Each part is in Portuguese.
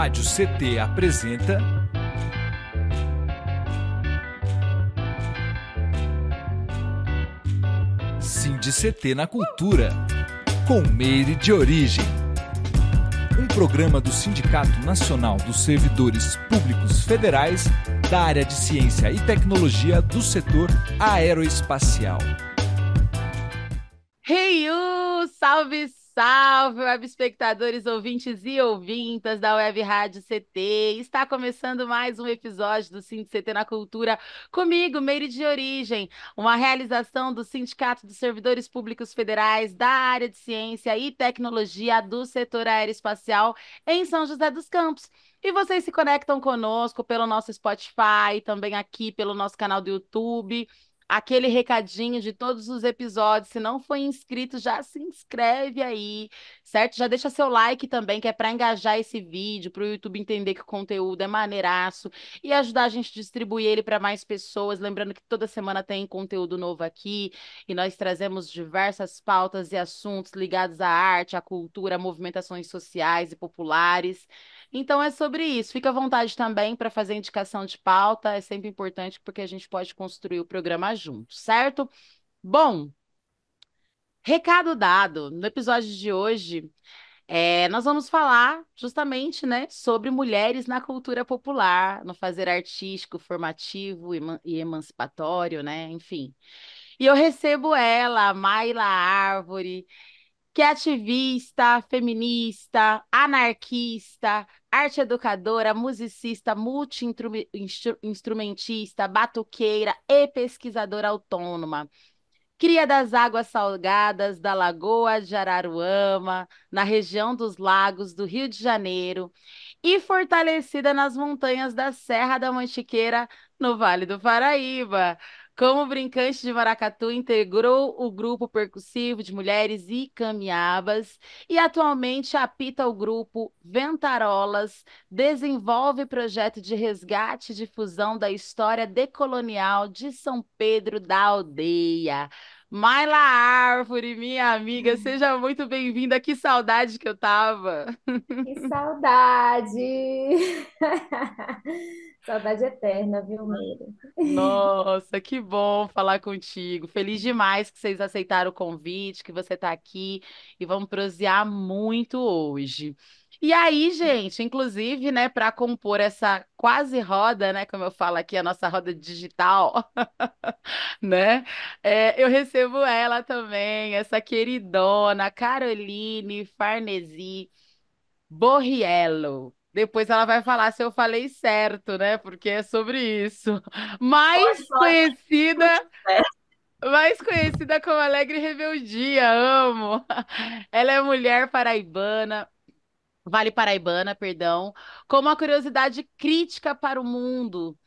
Rádio CT apresenta CT na Cultura, com Meire de Origem. Um programa do Sindicato Nacional dos Servidores Públicos Federais da área de Ciência e Tecnologia do setor aeroespacial. Salve, salve, web espectadores, ouvintes e ouvintas da Web Rádio CT. Está começando mais um episódio do CT na Cultura, comigo, Meire de Origem, uma realização do Sindicato dos Servidores Públicos Federais da área de Ciência e Tecnologia do setor aeroespacial em São José dos Campos. E vocês se conectam conosco pelo nosso Spotify, também aqui pelo nosso canal do YouTube. Aquele recadinho de todos os episódios. Se não for inscrito, já se inscreve aí, certo? Já deixa seu like também, que é para engajar esse vídeo, para o YouTube entender que o conteúdo é maneiraço e ajudar a gente a distribuir ele para mais pessoas. Lembrando que toda semana tem conteúdo novo aqui e nós trazemos diversas pautas e assuntos ligados à arte, à cultura, a movimentações sociais e populares. Então é sobre isso. Fica à vontade também para fazer indicação de pauta, é sempre importante porque a gente pode construir o programa junto, certo? Bom, recado dado. No episódio de hoje, nós vamos falar justamente, né, sobre mulheres na cultura popular, no fazer artístico, formativo e emancipatório, né? Enfim. E eu recebo ela, Mayla Árvore, que é ativista, feminista, anarquista, arte educadora, musicista, multi-instrumentista, batuqueira e pesquisadora autônoma. Cria das águas salgadas da Lagoa de Araruama, na região dos Lagos do Rio de Janeiro, e fortalecida nas montanhas da Serra da Mantiqueira, no Vale do Paraíba. Como brincante de maracatu, integrou o grupo percussivo de mulheres e camiabas e atualmente apita o grupo Ventarolas, desenvolve projeto de resgate e difusão da história decolonial de São Pedro da Aldeia. Mayla Árvore, minha amiga, seja muito bem-vinda. Que saudade que eu tava. Que saudade! Saudade eterna, viu, Meire? Nossa, que bom falar contigo. Feliz demais que vocês aceitaram o convite, que você está aqui e vamos prosear muito hoje. E aí, gente, inclusive, né, para compor essa quase roda, né, como eu falo aqui, a nossa roda digital, né, eu recebo ela também, essa queridona Caroline Farnesi. Borriello. Depois ela vai falar se eu falei certo, né? Porque é sobre isso. Pode Mais falar conhecida, tudo certo. mais conhecida como Alegre Rebeldia, amo. Ela é mulher paraibana, Vale Paraibana, perdão, com uma curiosidade crítica para o mundo.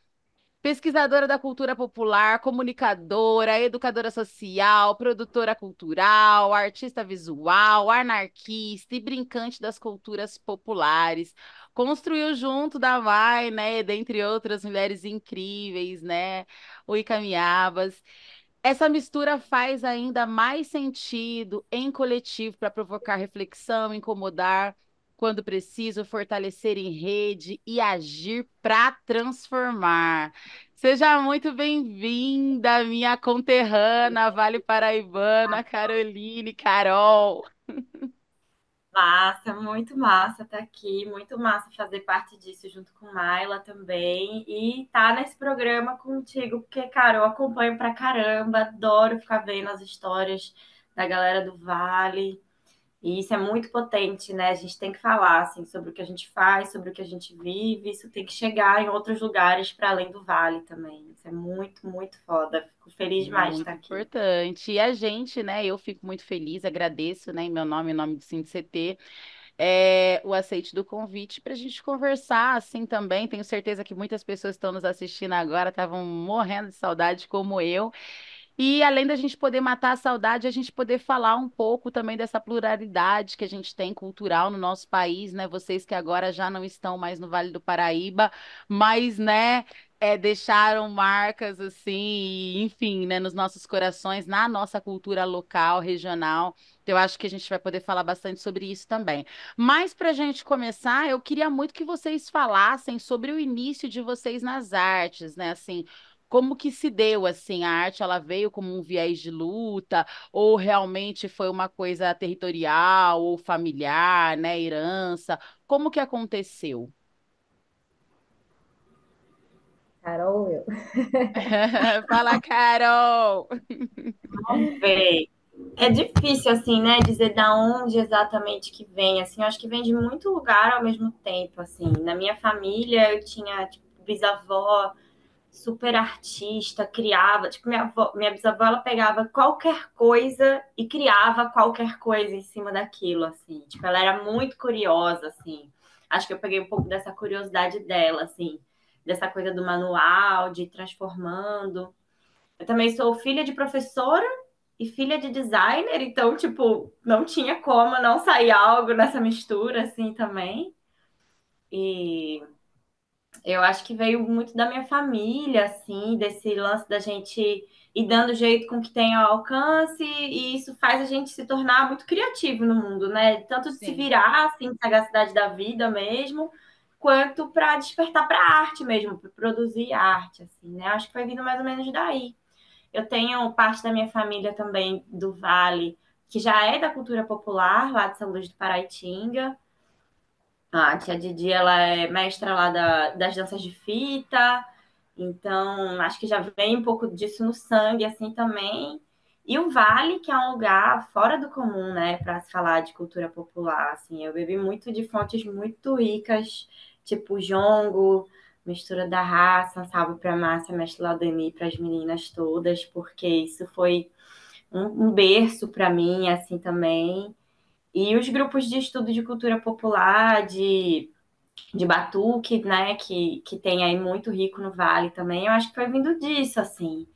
Pesquisadora da cultura popular, comunicadora, educadora social, produtora cultural, artista visual, anarquista e brincante das culturas populares. Construiu junto da Vai, né, dentre outras mulheres incríveis, né, o Icamiabas. Essa mistura faz ainda mais sentido em coletivo para provocar reflexão, incomodar quando preciso, fortalecer em rede e agir para transformar. Seja muito bem-vinda, minha conterrânea, Vale Paraibana, Caroline, Carol. Massa, muito massa estar aqui, muito massa fazer parte disso junto com Maila também e estar nesse programa contigo, porque, cara, eu acompanho pra caramba, adoro ficar vendo as histórias da galera do Vale. E isso é muito potente, né? A gente tem que falar assim, sobre o que a gente faz, sobre o que a gente vive. Isso tem que chegar em outros lugares para além do Vale também. Isso é muito, muito foda. Fico feliz demais de estar Muito aqui. importante. E a gente, né? Eu fico muito feliz, agradeço, né, em meu nome, em nome do CT, o aceite do convite para a gente conversar assim também. Tenho certeza que muitas pessoas que estão nos assistindo agora estavam morrendo de saudade, como eu. E além da gente poder matar a saudade, a gente poder falar um pouco também dessa pluralidade que a gente tem cultural no nosso país, né? Vocês que agora já não estão mais no Vale do Paraíba, mas, né, deixaram marcas assim, enfim, né, nos nossos corações, na nossa cultura local, regional. Eu acho que a gente vai poder falar bastante sobre isso também. Mas para a gente começar, eu queria muito que vocês falassem sobre o início de vocês nas artes, né? Assim, como que se deu assim? A arte ela veio como um viés de luta, ou realmente foi uma coisa territorial ou familiar, né? Herança? Como que aconteceu? Carol, eu. Fala, Carol! Vamos ver. É difícil, assim, né, dizer da onde exatamente que vem, assim, eu acho que vem de muito lugar ao mesmo tempo, assim. Na minha família, eu tinha, tipo, bisavó super artista, criava, tipo, minha bisavó, ela pegava qualquer coisa e criava qualquer coisa em cima daquilo, assim. Tipo, ela era muito curiosa, assim. Acho que eu peguei um pouco dessa curiosidade dela, assim, dessa coisa do manual, de ir transformando. Eu também sou filha de professora e filha de designer, então, tipo, não tinha como não sair algo nessa mistura, assim, também. E eu acho que veio muito da minha família, assim, desse lance da gente ir dando jeito com o que tem ao alcance, e isso faz a gente se tornar muito criativo no mundo, né? Tanto de se Sim, virar, assim, sagacidade da vida mesmo, quanto para despertar para a arte mesmo, para produzir arte, assim, né? Acho que foi vindo mais ou menos daí. Eu tenho parte da minha família também do Vale, que já é da cultura popular, lá de São Luís do Paraitinga. A tia Didi, ela é mestra lá das danças de fita, então acho que já vem um pouco disso no sangue, assim, também. E o Vale, que é um lugar fora do comum, né, para se falar de cultura popular, assim, eu bebi muito de fontes muito ricas, tipo jongo, mistura da raça, um salve para Márcia, mestre Laudemir, para as meninas todas, porque isso foi um berço para mim, assim, também. E os grupos de estudo de cultura popular, de batuque, né, que tem aí muito rico no Vale também, eu acho que foi vindo disso, assim.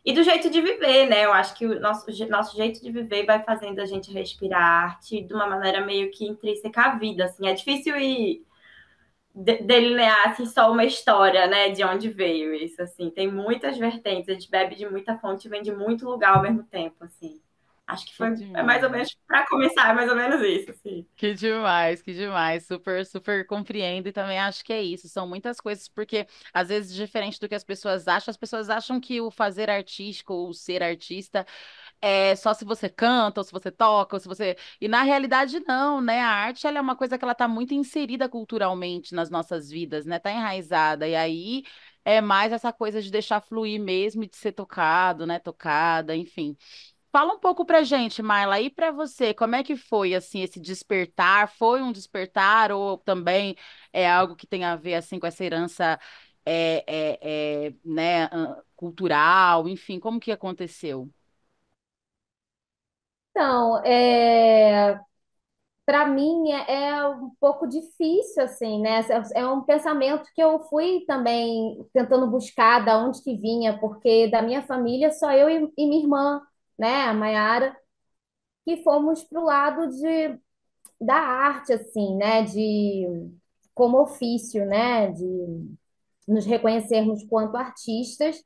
E do jeito de viver, né? Eu acho que o nosso jeito de viver vai fazendo a gente respirar arte de uma maneira meio que intrínseca à vida, assim. É difícil ir delinear assim, só uma história, né, de onde veio isso, assim. Tem muitas vertentes, a gente bebe de muita fonte e vem de muito lugar ao mesmo tempo, assim. Acho que que foi é mais ou demais. menos para começar, é mais ou menos isso, assim. Que demais, que demais. Super, super compreendo e também acho que é isso. São muitas coisas, porque às vezes, diferente do que as pessoas acham que o fazer artístico ou o ser artista é só se você canta, ou se você toca, ou se você. E na realidade, não, né? A arte ela é uma coisa que ela tá muito inserida culturalmente nas nossas vidas, né? Tá enraizada. E aí é mais essa coisa de deixar fluir mesmo e de ser tocado, né? Tocada, enfim. Fala um pouco pra gente, Maila, e pra você, como é que foi assim esse despertar? Foi um despertar ou também é algo que tem a ver assim com essa herança né, cultural, enfim, como que aconteceu? Então, para mim é um pouco difícil, assim, né? É um pensamento que eu fui também tentando buscar da onde que vinha, porque da minha família só eu e minha irmã, né, a Maiara, que fomos pro lado da arte, assim, né? De como ofício, né? De nos reconhecermos quanto artistas.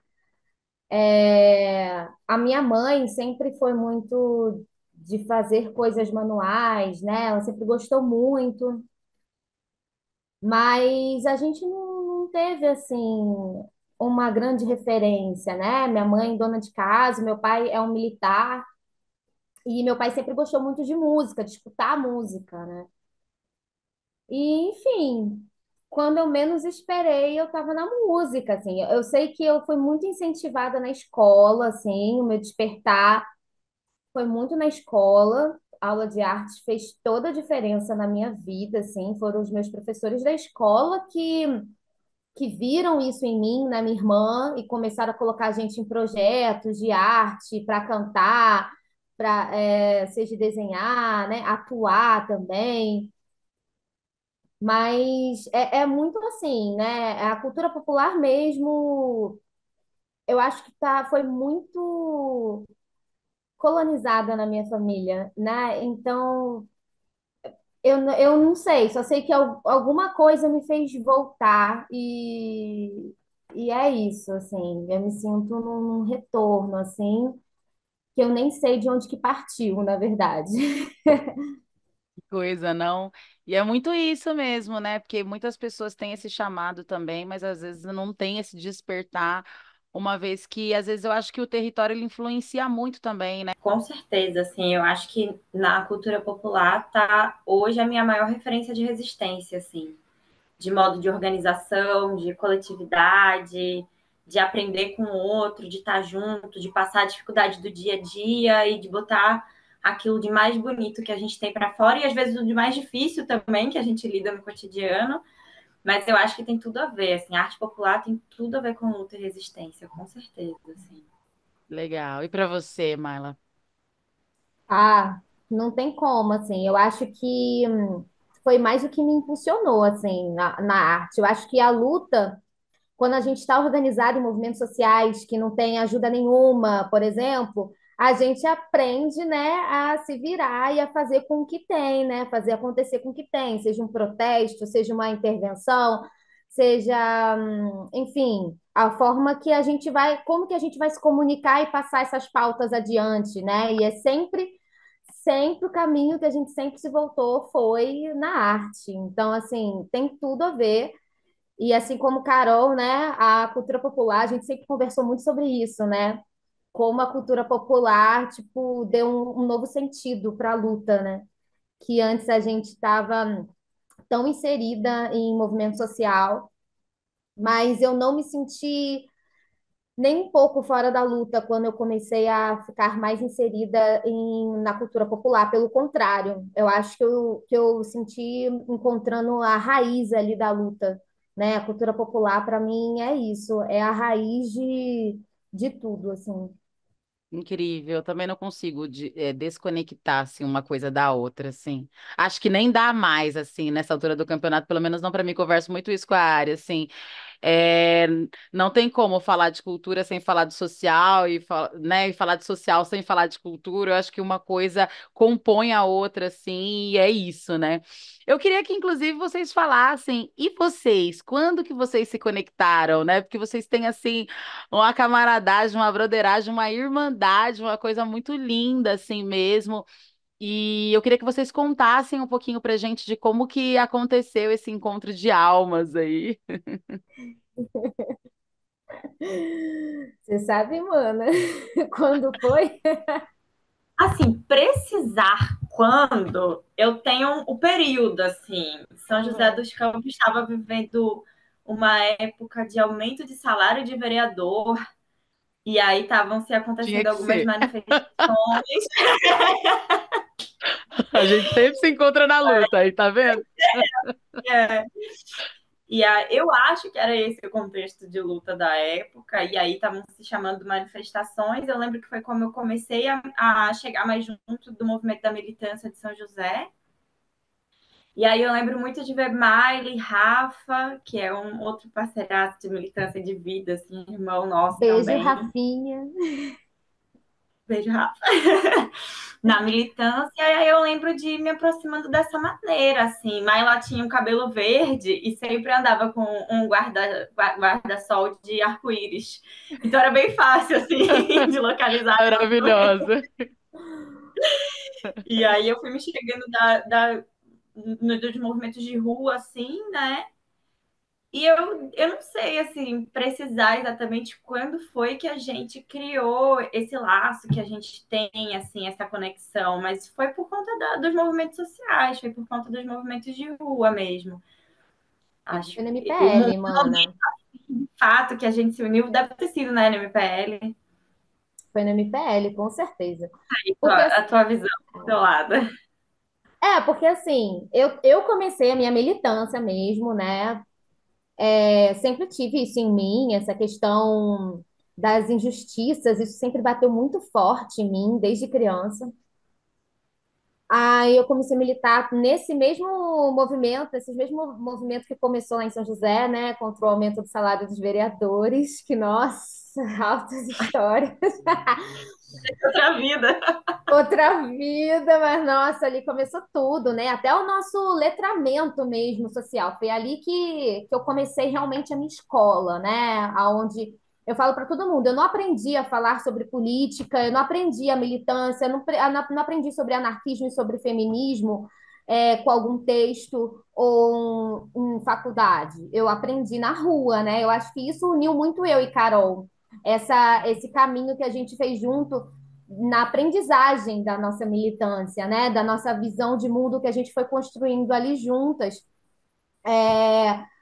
A minha mãe sempre foi muito de fazer coisas manuais, né? Ela sempre gostou muito, mas a gente não teve assim uma grande referência, né? Minha mãe, dona de casa, meu pai é um militar e meu pai sempre gostou muito de música, de escutar música, né? E, enfim, quando eu menos esperei, eu estava na música, assim. Eu sei que eu fui muito incentivada na escola, assim, o meu despertar foi muito na escola. A aula de artes fez toda a diferença na minha vida, assim. Foram os meus professores da escola que viram isso em mim, na minha irmã, e começaram a colocar a gente em projetos de arte para cantar, para seja desenhar, né, atuar também. Mas é muito assim, né? A cultura popular mesmo, eu acho que foi muito colonizada na minha família, né? Então, eu não sei, só sei que alguma coisa me fez voltar e é isso, assim, eu me sinto num retorno, assim, que eu nem sei de onde que partiu, na verdade. Coisa, não? E é muito isso mesmo, né? Porque muitas pessoas têm esse chamado também, mas às vezes não tem esse despertar, uma vez que às vezes eu acho que o território ele influencia muito também, né? Com certeza, assim, eu acho que na cultura popular tá hoje a minha maior referência de resistência, assim, de modo de organização, de coletividade, de aprender com o outro, de estar junto, de passar a dificuldade do dia a dia e de botar aquilo de mais bonito que a gente tem para fora e às vezes o de mais difícil também que a gente lida no cotidiano. Mas eu acho que tem tudo a ver, assim, a arte popular tem tudo a ver com luta e resistência, com certeza, assim. Legal. E para você, Maila? Ah, não tem como, assim. Eu acho que foi mais o que me impulsionou, assim, na arte. Eu acho que a luta, quando a gente está organizado em movimentos sociais que não tem ajuda nenhuma, por exemplo, a gente aprende, né, a se virar e a fazer com o que tem, né, fazer acontecer com o que tem, seja um protesto, seja uma intervenção, seja, enfim, a forma que a gente vai, como que a gente vai se comunicar e passar essas pautas adiante, né? E é sempre o caminho que a gente sempre se voltou foi na arte. Então, assim, tem tudo a ver. E assim como Carol, né, a cultura popular, a gente sempre conversou muito sobre isso, né? Como a cultura popular, tipo, deu um novo sentido para a luta, né? Que antes a gente estava tão inserida em movimento social, mas eu não me senti nem um pouco fora da luta quando eu comecei a ficar mais inserida na cultura popular. Pelo contrário, eu acho que eu senti encontrando a raiz ali da luta, né? A cultura popular, para mim, é isso, é a raiz de tudo, assim. Incrível, eu também não consigo desconectar assim, uma coisa da outra, assim. Acho que nem dá mais, assim, nessa altura do campeonato, pelo menos não para mim, converso muito isso com a área, assim. É, não tem como falar de cultura sem falar de social né, e falar de social sem falar de cultura. Eu acho que uma coisa compõe a outra, assim, e é isso, né? Eu queria que, inclusive, vocês falassem, e vocês, quando que vocês se conectaram, né? Porque vocês têm, assim, uma camaradagem, uma broderagem, uma irmandade, uma coisa muito linda, assim mesmo. E eu queria que vocês contassem um pouquinho pra gente de como que aconteceu esse encontro de almas aí. Você sabe, mana, quando foi? Assim, precisar quando eu tenho o período, assim. São José Uhum. dos Campos estava vivendo uma época de aumento de salário de vereador, e aí estavam se Tinha acontecendo que algumas ser. manifestações. A gente sempre se encontra na luta aí, tá vendo? É, eu acho que era esse o contexto de luta da época, e aí estavam se chamando de manifestações. Eu lembro que foi como eu comecei a chegar mais junto do movimento da militância de São José. E aí eu lembro muito de ver Miley, Rafa, que é um outro parceiraço de militância de vida, assim, irmão nosso Beijo, também. Rafinha. Beijo, Rafa. Na militância, e aí eu lembro de me aproximando dessa maneira, assim. Mayla tinha um cabelo verde e sempre andava com um guarda-sol de arco-íris. Então era bem fácil, assim, de localizar. Maravilhosa. E aí eu fui me chegando dos movimentos de rua, assim, né? E eu não sei, assim, precisar exatamente quando foi que a gente criou esse laço que a gente tem, assim, essa conexão, mas foi por conta dos movimentos sociais, foi por conta dos movimentos de rua mesmo. Acho Foi no que o MPL, mana. fato que a gente se uniu deve ter sido, né, no MPL. Foi no MPL, com certeza. Porque A tua visão do teu lado. porque assim, eu comecei a minha militância mesmo, né? Sempre tive isso em mim, essa questão das injustiças, isso sempre bateu muito forte em mim desde criança. Aí eu comecei a militar nesse mesmo movimento, esses mesmos movimentos que começou lá em São José, né, contra o aumento do salário dos vereadores, que, nossa, altas histórias. Outra vida. Outra vida, mas nossa, ali começou tudo, né? Até o nosso letramento mesmo social. Foi ali que eu comecei realmente a minha escola, né? Aonde Eu falo para todo mundo, eu não aprendi a falar sobre política, eu não aprendi a militância, eu não aprendi sobre anarquismo e sobre feminismo com algum texto ou em faculdade. Eu aprendi na rua, né? Eu acho que isso uniu muito eu e Carol. Esse caminho que a gente fez junto na aprendizagem da nossa militância, né? Da nossa visão de mundo que a gente foi construindo ali juntas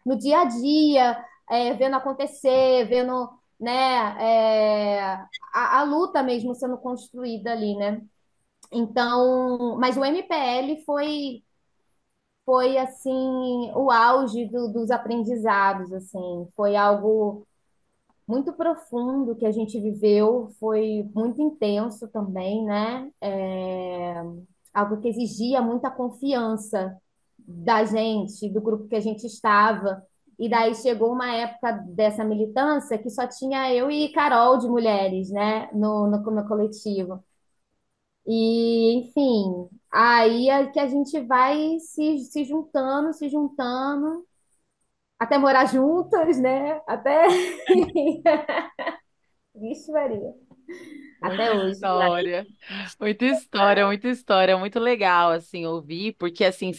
no dia a dia, vendo acontecer, vendo, né, a luta mesmo sendo construída ali, né? Então, mas o MPL foi assim o auge dos aprendizados, assim, foi algo muito profundo que a gente viveu, foi muito intenso também, né? Algo que exigia muita confiança da gente, do grupo que a gente estava. E daí chegou uma época dessa militância que só tinha eu e Carol de mulheres, né, no coletivo. E, enfim, aí é que a gente vai se juntando, até morar juntas, né? Até. Vixe, Maria. Muita Até hoje. história, muita história, muita história, muito legal assim ouvir, porque assim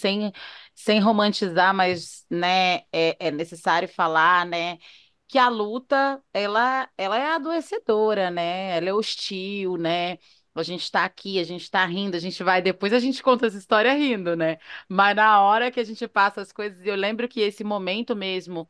sem romantizar, mas né é necessário falar, né, que a luta ela é adoecedora, né? Ela é hostil, né? A gente está aqui, a gente está rindo, a gente vai depois a gente conta essa história rindo, né? Mas na hora que a gente passa as coisas, eu lembro que esse momento mesmo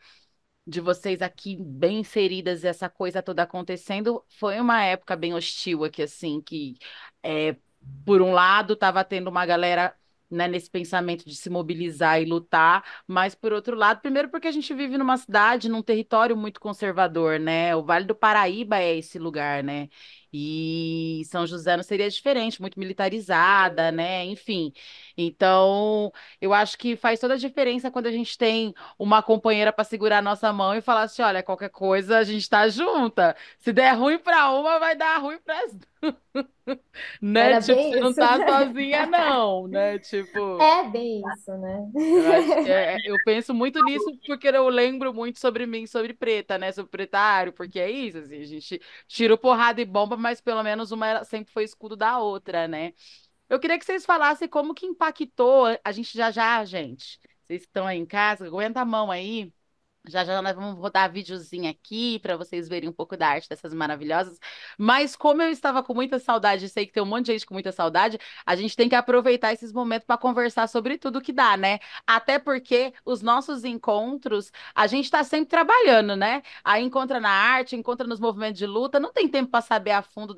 de vocês aqui bem inseridas, essa coisa toda acontecendo, foi uma época bem hostil aqui, assim, que é, por um lado estava tendo uma galera, né, nesse pensamento de se mobilizar e lutar, mas por outro lado, primeiro porque a gente vive numa cidade, num território muito conservador, né? O Vale do Paraíba é esse lugar, né? E São José não seria diferente, muito militarizada, né? Enfim. Então, eu acho que faz toda a diferença quando a gente tem uma companheira para segurar a nossa mão e falar assim: olha, qualquer coisa a gente tá junta. Se der ruim para uma, vai dar ruim para as duas, né? Era Tipo, bem você não isso. tá sozinha, não, né? Tipo, É bem isso, né? eu acho que eu penso muito nisso porque eu lembro muito sobre mim, sobre preta, né? Sobre pretário, porque é isso, assim, a gente tira porrada e bomba, mas pelo menos uma sempre foi escudo da outra, né? Eu queria que vocês falassem como que impactou a gente já já, gente. Vocês que estão aí em casa, aguenta a mão aí. Já já nós vamos rodar videozinho aqui para vocês verem um pouco da arte dessas maravilhosas. Mas como eu estava com muita saudade, sei que tem um monte de gente com muita saudade, a gente tem que aproveitar esses momentos para conversar sobre tudo que dá, né? Até porque os nossos encontros, a gente está sempre trabalhando, né? Aí encontra na arte, encontra nos movimentos de luta, não tem tempo para saber a fundo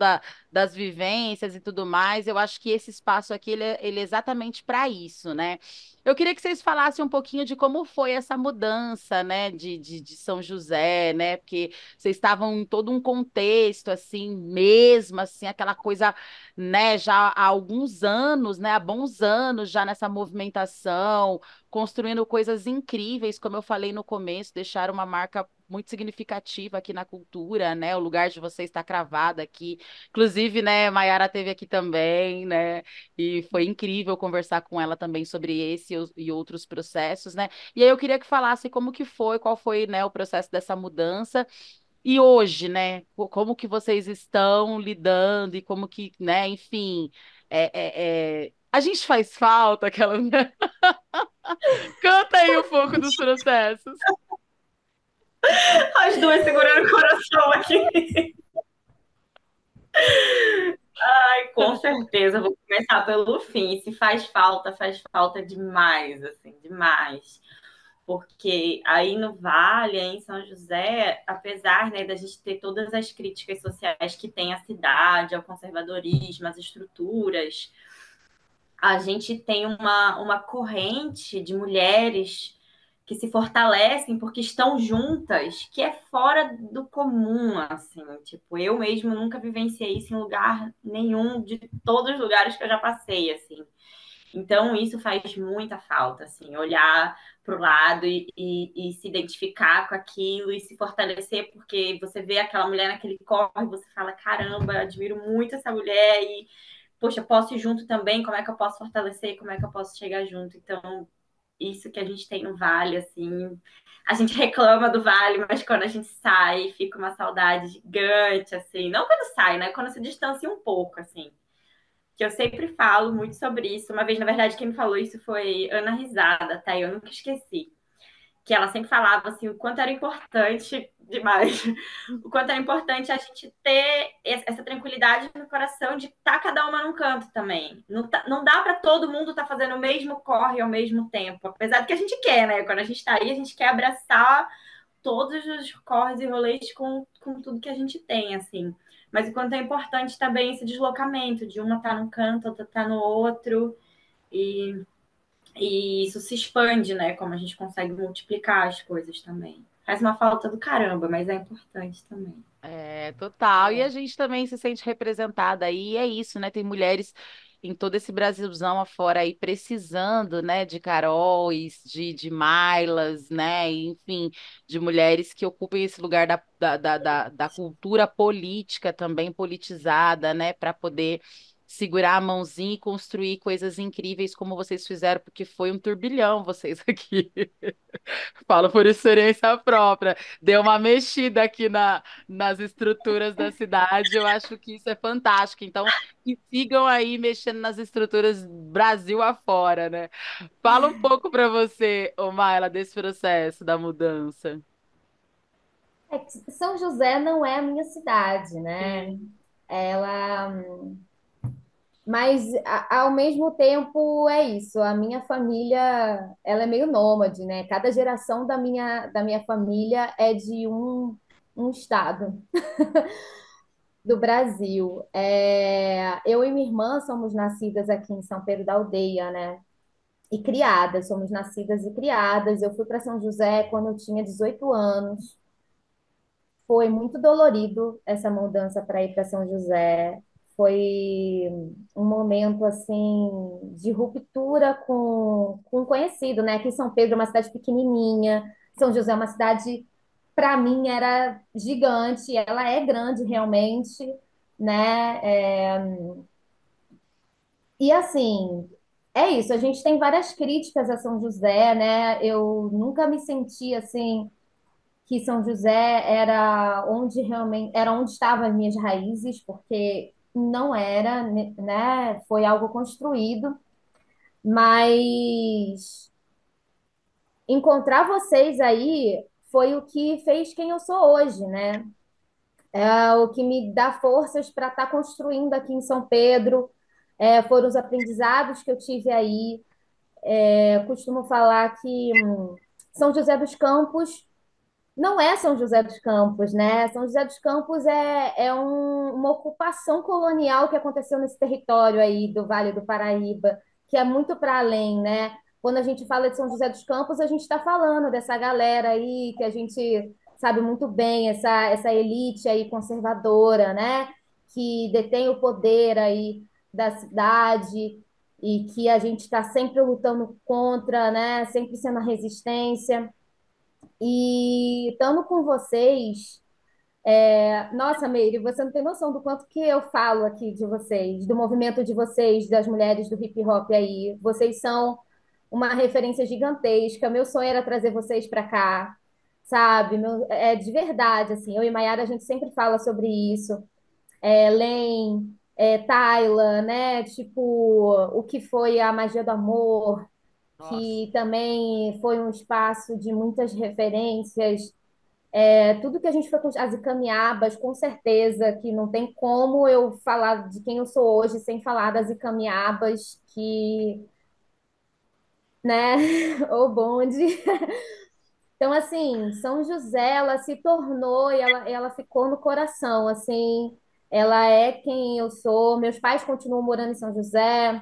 das vivências e tudo mais. Eu acho que esse espaço aqui, ele é exatamente para isso, né? Eu queria que vocês falassem um pouquinho de como foi essa mudança, né, de São José, né, porque vocês estavam em todo um contexto, assim, mesmo, assim, aquela coisa, né, já há alguns anos, né, há bons anos já nessa movimentação, construindo coisas incríveis, como eu falei no começo, deixaram uma marca muito significativa aqui na cultura, né, o lugar de vocês está cravado aqui. Inclusive, né, Maiara teve aqui também, né, e foi incrível conversar com ela também sobre esse e outros processos, né? E aí eu queria que falasse como que foi, qual foi, né, o processo dessa mudança. E hoje, né, como que vocês estão lidando e como que, né, enfim, a gente faz falta aquela. Canta aí um pouco dos processos. As duas segurando o coração aqui. Ai, com certeza, vou começar pelo fim. Se faz falta demais, assim, demais. Porque aí no Vale, em São José, apesar, né, da gente ter todas as críticas sociais que tem a cidade, ao conservadorismo, as estruturas, a gente tem uma corrente de mulheres que se fortalecem porque estão juntas, que é fora do comum, assim, tipo, eu mesmo nunca vivenciei isso em lugar nenhum de todos os lugares que eu já passei, assim. Então, isso faz muita falta, assim, olhar para o lado e se identificar com aquilo e se fortalecer, porque você vê aquela mulher naquele corre, você fala, caramba, admiro muito essa mulher e, poxa, posso ir junto também, como é que eu posso fortalecer, como é que eu posso chegar junto? Então, isso que a gente tem no Vale, assim. A gente reclama do Vale, mas quando a gente sai, fica uma saudade gigante, assim. Não quando sai, né? Quando se distancia um pouco, assim. Que eu sempre falo muito sobre isso. Uma vez, na verdade, quem me falou isso foi Ana Risada, tá? Eu nunca esqueci. Que ela sempre falava assim, o quanto era importante demais, o quanto era importante a gente ter essa tranquilidade no coração de estar cada uma num canto também. Não dá para todo mundo estar fazendo o mesmo corre ao mesmo tempo, apesar do que a gente quer, né? Quando a gente está aí, a gente quer abraçar todos os corres e rolês com tudo que a gente tem, assim. Mas o quanto é importante também esse deslocamento, de uma estar num canto, outra estar no outro, e isso se expande, né? Como a gente consegue multiplicar as coisas também. Faz uma falta do caramba, mas é importante também. É, total. E a gente também se sente representada aí, e é isso, né? Tem mulheres em todo esse Brasilzão afora aí precisando, né, de Caróis, de Mailas, né? E, enfim, de mulheres que ocupem esse lugar da cultura política também politizada, né? Para poder segurar a mãozinha e construir coisas incríveis como vocês fizeram, porque foi um turbilhão vocês aqui. Falo por experiência própria. Deu uma mexida aqui nas estruturas da cidade. Eu acho que isso é fantástico. Então, que sigam aí mexendo nas estruturas Brasil afora, né? Fala um pouco para você, ô Maila, desse processo da mudança. É que São José não é a minha cidade, né? Sim. Ela, mas ao mesmo tempo é isso. A minha família, ela é meio nômade, né? Cada geração da minha família é de um estado do Brasil. Eu e minha irmã somos nascidas aqui em São Pedro da Aldeia, né? E criadas, somos nascidas e criadas. Eu fui para São José quando eu tinha 18 anos. Foi muito dolorido essa mudança para ir para São José. Foi um momento assim de ruptura com o conhecido, né? Aqui em São Pedro é uma cidade pequenininha, São José é uma cidade, para mim, era gigante. Ela é grande realmente, né? E assim, é isso. A gente tem várias críticas a São José, né? Eu nunca me senti assim que São José era onde realmente era onde estavam as minhas raízes, porque não era, né? Foi algo construído, mas encontrar vocês aí foi o que fez quem eu sou hoje, né? É o que me dá forças para estar construindo aqui em São Pedro. Foram os aprendizados que eu tive aí. Eu costumo falar que São José dos Campos não é São José dos Campos, né? São José dos Campos é uma ocupação colonial que aconteceu nesse território aí do Vale do Paraíba, que é muito para além, né? Quando a gente fala de São José dos Campos, a gente está falando dessa galera aí que a gente sabe muito bem, essa elite aí conservadora, né? Que detém o poder aí da cidade e que a gente está sempre lutando contra, né? Sempre sendo a resistência. E estando com vocês, nossa, Meire, você não tem noção do quanto que eu falo aqui de vocês, do movimento de vocês, das mulheres do hip hop aí. Vocês são uma referência gigantesca. Meu sonho era trazer vocês para cá, sabe? De verdade, assim. Eu e Maiara, a gente sempre fala sobre isso. Len, Tayla, né? Tipo, o que foi a Magia do Amor, Nossa. que também foi um espaço de muitas referências. Tudo que a gente foi com as Icamiabas, com certeza que não tem como eu falar de quem eu sou hoje sem falar das Icamiabas, que, né, o bonde. Então, assim, São José, ela se tornou e ela ficou no coração, assim, ela é quem eu sou. Meus pais continuam morando em São José.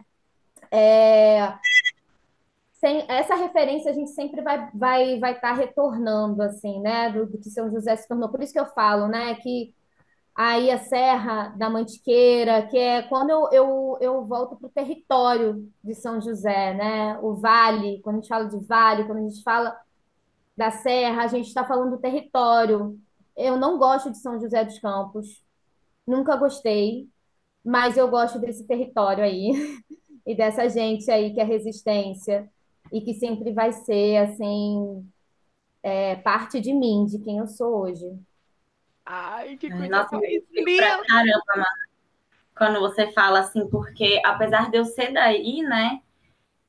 Sem essa referência a gente sempre vai estar retornando assim, né, do que São José se tornou. Por isso que eu falo, né, que aí a Serra da Mantiqueira, que é quando eu volto para o território de São José, né, o vale, quando a gente fala de vale, quando a gente fala da Serra, a gente está falando do território. Eu não gosto de São José dos Campos, nunca gostei, mas eu gosto desse território aí e dessa gente aí que é resistência. e que sempre vai ser, assim, parte de mim, de quem eu sou hoje. Ai, que Ai, coisa nossa, eu me mais identifico pra linda! caramba quando você fala assim, porque apesar de eu ser daí, né?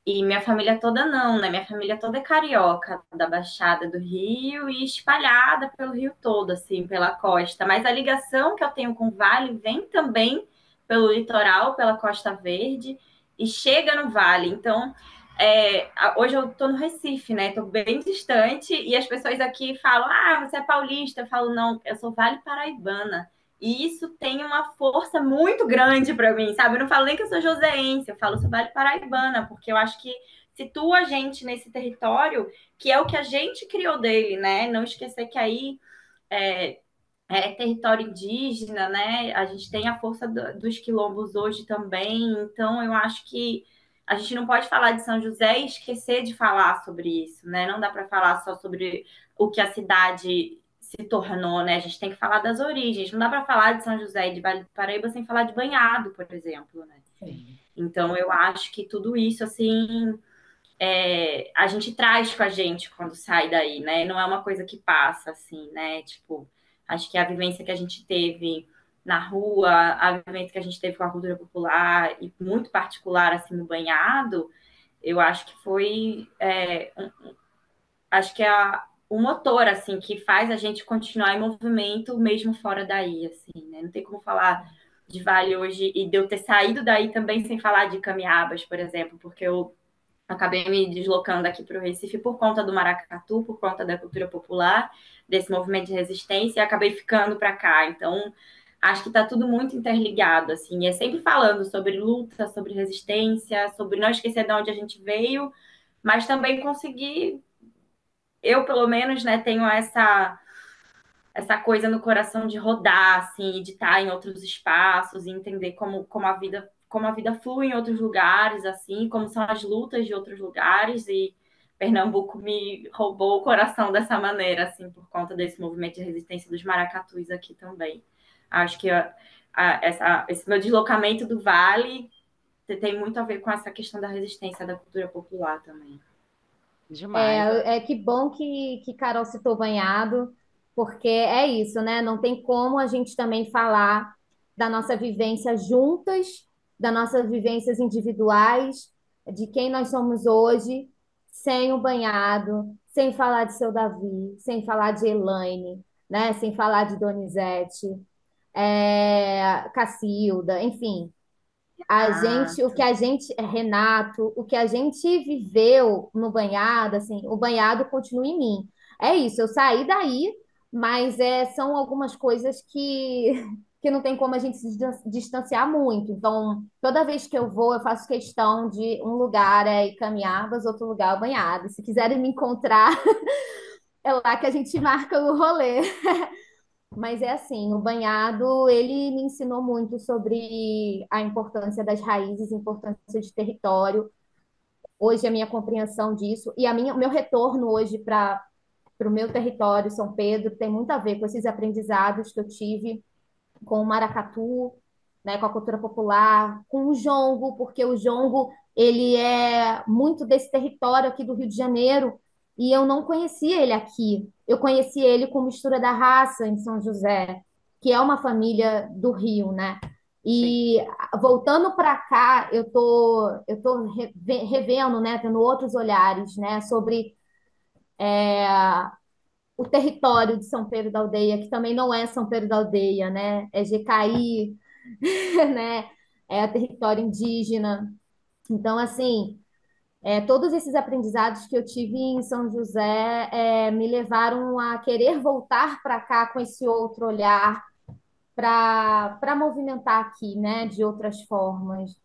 E minha família toda não, né? Minha família toda é carioca, da Baixada do Rio e espalhada pelo Rio todo, assim, pela costa. Mas a ligação que eu tenho com o Vale vem também pelo litoral, pela Costa Verde, e chega no Vale. Então, hoje eu tô no Recife, né? Tô bem distante, e as pessoas aqui falam: ah, você é paulista. Eu falo: não, eu sou Vale Paraibana. E isso tem uma força muito grande para mim, sabe? Eu não falo nem que eu sou joseense, eu falo sou Vale Paraibana, porque eu acho que situa a gente nesse território que é o que a gente criou dele, né? Não esquecer que aí é, é território indígena, né? A gente tem a força dos quilombos hoje também, então eu acho que a gente não pode falar de São José e esquecer de falar sobre isso, né? Não dá para falar só sobre o que a cidade se tornou, né? A gente tem que falar das origens. Não dá para falar de São José e de Vale do Paraíba sem falar de Banhado, por exemplo, né? Sim. Então eu acho que tudo isso assim a gente traz com a gente quando sai daí, né? Não é uma coisa que passa assim, né? Tipo, acho que a vivência que a gente teve na rua, a vivência que a gente teve com a cultura popular e muito particular assim no banhado, eu acho que foi, acho que é o motor assim que faz a gente continuar em movimento mesmo fora daí, assim, né? Não tem como falar de Vale hoje e de eu ter saído daí também sem falar de Camiabas, por exemplo, porque eu acabei me deslocando aqui para o Recife por conta do maracatu, por conta da cultura popular, desse movimento de resistência, e acabei ficando para cá. Então, acho que está tudo muito interligado, assim, é sempre falando sobre luta, sobre resistência, sobre não esquecer de onde a gente veio, mas também conseguir, eu pelo menos, né, tenho essa coisa no coração de rodar, assim, de estar em outros espaços e entender como a vida flui em outros lugares, assim, como são as lutas de outros lugares e Pernambuco me roubou o coração dessa maneira, assim, por conta desse movimento de resistência dos maracatus aqui também. Acho que esse meu deslocamento do Vale tem muito a ver com essa questão da resistência da cultura popular também. Demais. É que bom que Carol citou banhado, porque é isso, né? Não tem como a gente também falar da nossa vivência juntas, das nossas vivências individuais, de quem nós somos hoje, sem o banhado, sem falar de seu Davi, sem falar de Elaine, né? Sem falar de Donizete, Cacilda, enfim. O que a gente, Renato, o que a gente viveu no banhado, assim, o banhado continua em mim. É isso, eu saí daí, mas são algumas coisas que não tem como a gente se distanciar muito. Então, toda vez que eu vou, eu faço questão de um lugar é Caminhadas, outro lugar é o banhado. Se quiserem me encontrar, é lá que a gente marca o rolê. Mas é assim, o banhado, ele me ensinou muito sobre a importância das raízes, a importância de território. Hoje a minha compreensão disso e o meu retorno hoje para o meu território, São Pedro, tem muito a ver com esses aprendizados que eu tive com o maracatu, né, com a cultura popular, com o jongo, porque o jongo ele é muito desse território aqui do Rio de Janeiro e eu não conhecia ele aqui. Eu conheci ele com mistura da raça em São José, que é uma família do Rio, né? Sim. E voltando para cá, eu tô revendo, né, tendo outros olhares, né, sobre o território de São Pedro da Aldeia, que também não é São Pedro da Aldeia, né? É Jecaí, né? É território indígena. Então, assim, todos esses aprendizados que eu tive em São José me levaram a querer voltar para cá com esse outro olhar para movimentar aqui, né? De outras formas.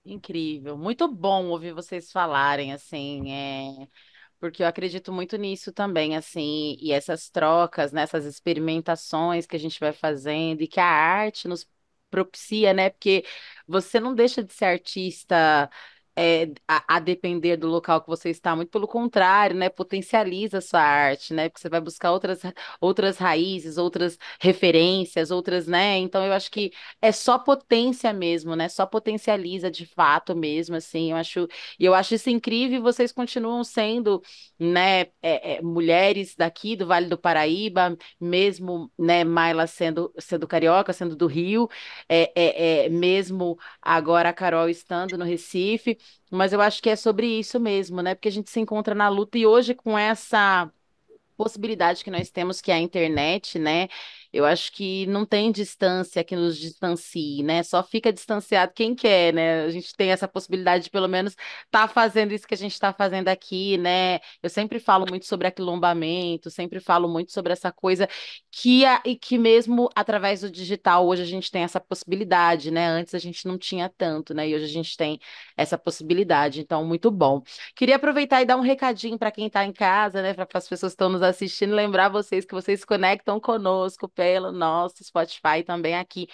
Incrível. Muito bom ouvir vocês falarem, assim, porque eu acredito muito nisso também, assim, e essas trocas, né, essas experimentações que a gente vai fazendo e que a arte nos propicia, né? Porque você não deixa de ser artista a depender do local que você está, muito pelo contrário, né? Potencializa a sua arte, né? Porque você vai buscar outras raízes, outras referências, outras, né? Então eu acho que é só potência mesmo, né? Só potencializa de fato mesmo, assim. Eu acho isso incrível e vocês continuam sendo, né, mulheres daqui do Vale do Paraíba, mesmo, né, Maila sendo carioca, sendo do Rio, mesmo agora a Carol estando no Recife, mas eu acho que é sobre isso mesmo, né? Porque a gente se encontra na luta e hoje com essa possibilidade que nós temos, que é a internet, né? Eu acho que não tem distância que nos distancie, né? Só fica distanciado quem quer, né? A gente tem essa possibilidade de, pelo menos, estar fazendo isso que a gente está fazendo aqui, né? Eu sempre falo muito sobre aquilombamento, sempre falo muito sobre essa coisa e que mesmo através do digital, hoje a gente tem essa possibilidade, né? Antes a gente não tinha tanto, né? E hoje a gente tem essa possibilidade. Então, muito bom. Queria aproveitar e dar um recadinho para quem está em casa, né? Para as pessoas que estão nos assistindo, lembrar vocês que vocês se conectam conosco pelo nosso Spotify também aqui.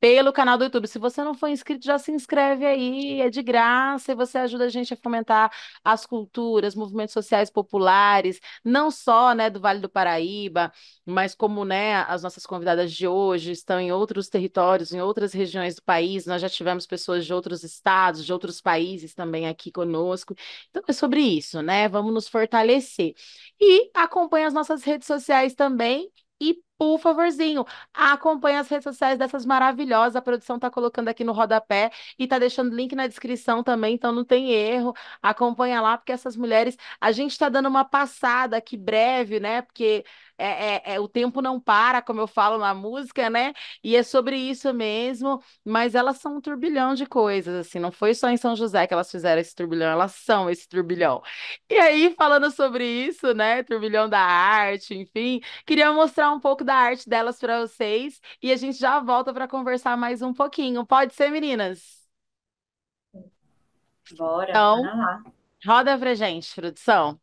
Pelo canal do YouTube. Se você não for inscrito, já se inscreve aí, é de graça e você ajuda a gente a fomentar as culturas, movimentos sociais populares, não só, né, do Vale do Paraíba, mas como, né, as nossas convidadas de hoje estão em outros territórios, em outras regiões do país. Nós já tivemos pessoas de outros estados, de outros países também aqui conosco. Então é sobre isso, né? Vamos nos fortalecer. E acompanhe as nossas redes sociais também. E, por favorzinho, acompanhe as redes sociais dessas maravilhosas. A produção está colocando aqui no rodapé e está deixando link na descrição também, então não tem erro. Acompanha lá, porque essas mulheres. A gente está dando uma passada aqui breve, né? Porque o tempo não para, como eu falo na música, né? E é sobre isso mesmo. Mas elas são um turbilhão de coisas, assim. Não foi só em São José que elas fizeram esse turbilhão, elas são esse turbilhão. E aí, falando sobre isso, né? Turbilhão da arte, enfim, queria mostrar um pouco da arte delas para vocês e a gente já volta para conversar mais um pouquinho. Pode ser, meninas? Bora, Então, bora lá. roda pra gente, produção.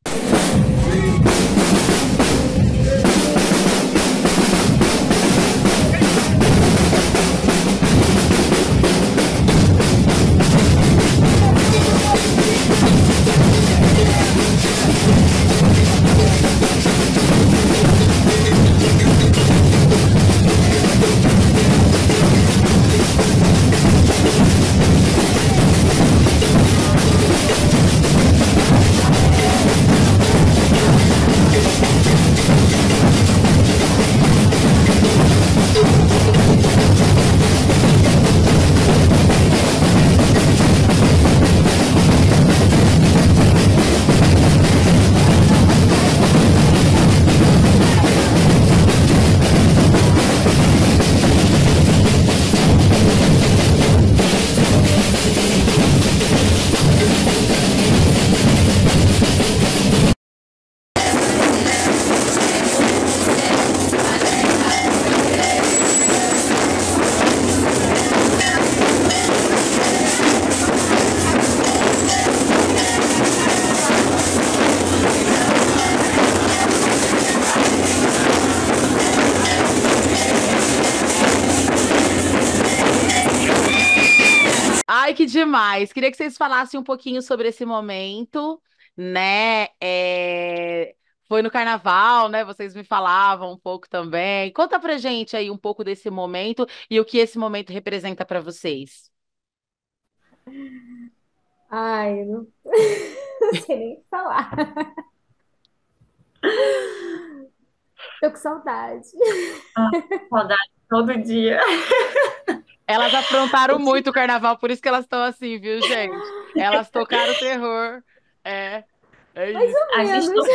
Ai, que demais! Queria que vocês falassem um pouquinho sobre esse momento, né? Foi no carnaval, né? Vocês me falavam um pouco também. Conta pra gente aí um pouco desse momento e o que esse momento representa pra vocês. Ai, eu não, não sei nem o que falar. Tô com saudade. Ah, saudade todo dia. Elas aprontaram muito o carnaval, por isso que elas estão assim, viu, gente? Elas tocaram terror. É, é Mais isso. ou A gente menos.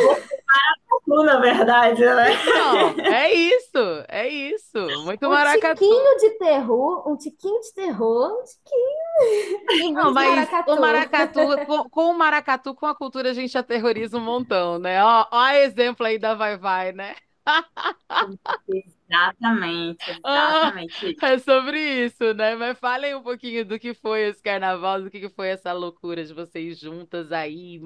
tocou na verdade, né? Então, é isso, é isso. Muito Um maracatu. tiquinho de terror, um tiquinho de terror, um tiquinho e Não, muito mas o maracatu. maracatu, com o maracatu, com a cultura, a gente aterroriza um montão, né? Ó, exemplo aí da Vai Vai, né? Exatamente, Ah, exatamente isso. é sobre isso, né? Mas falem um pouquinho do que foi esse carnaval, do que foi essa loucura de vocês juntas aí,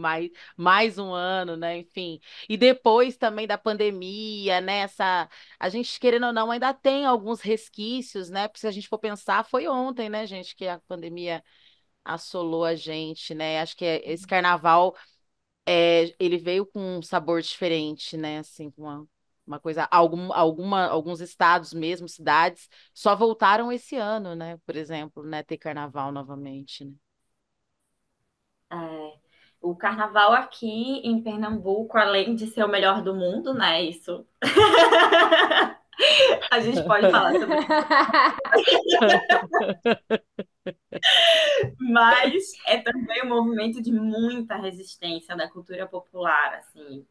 mais um ano, né? Enfim. E depois também da pandemia, né? A gente, querendo ou não, ainda tem alguns resquícios, né? Porque se a gente for pensar, foi ontem, né, gente, que a pandemia assolou a gente, né? Acho que esse carnaval, ele veio com um sabor diferente, né? Assim, com uma coisa, alguns estados mesmo, cidades, só voltaram esse ano, né? Por exemplo, né? Ter carnaval novamente, né? É, o carnaval aqui em Pernambuco, além de ser o melhor do mundo, né? Isso a gente pode falar sobre isso, mas é também um movimento de muita resistência da cultura popular, assim.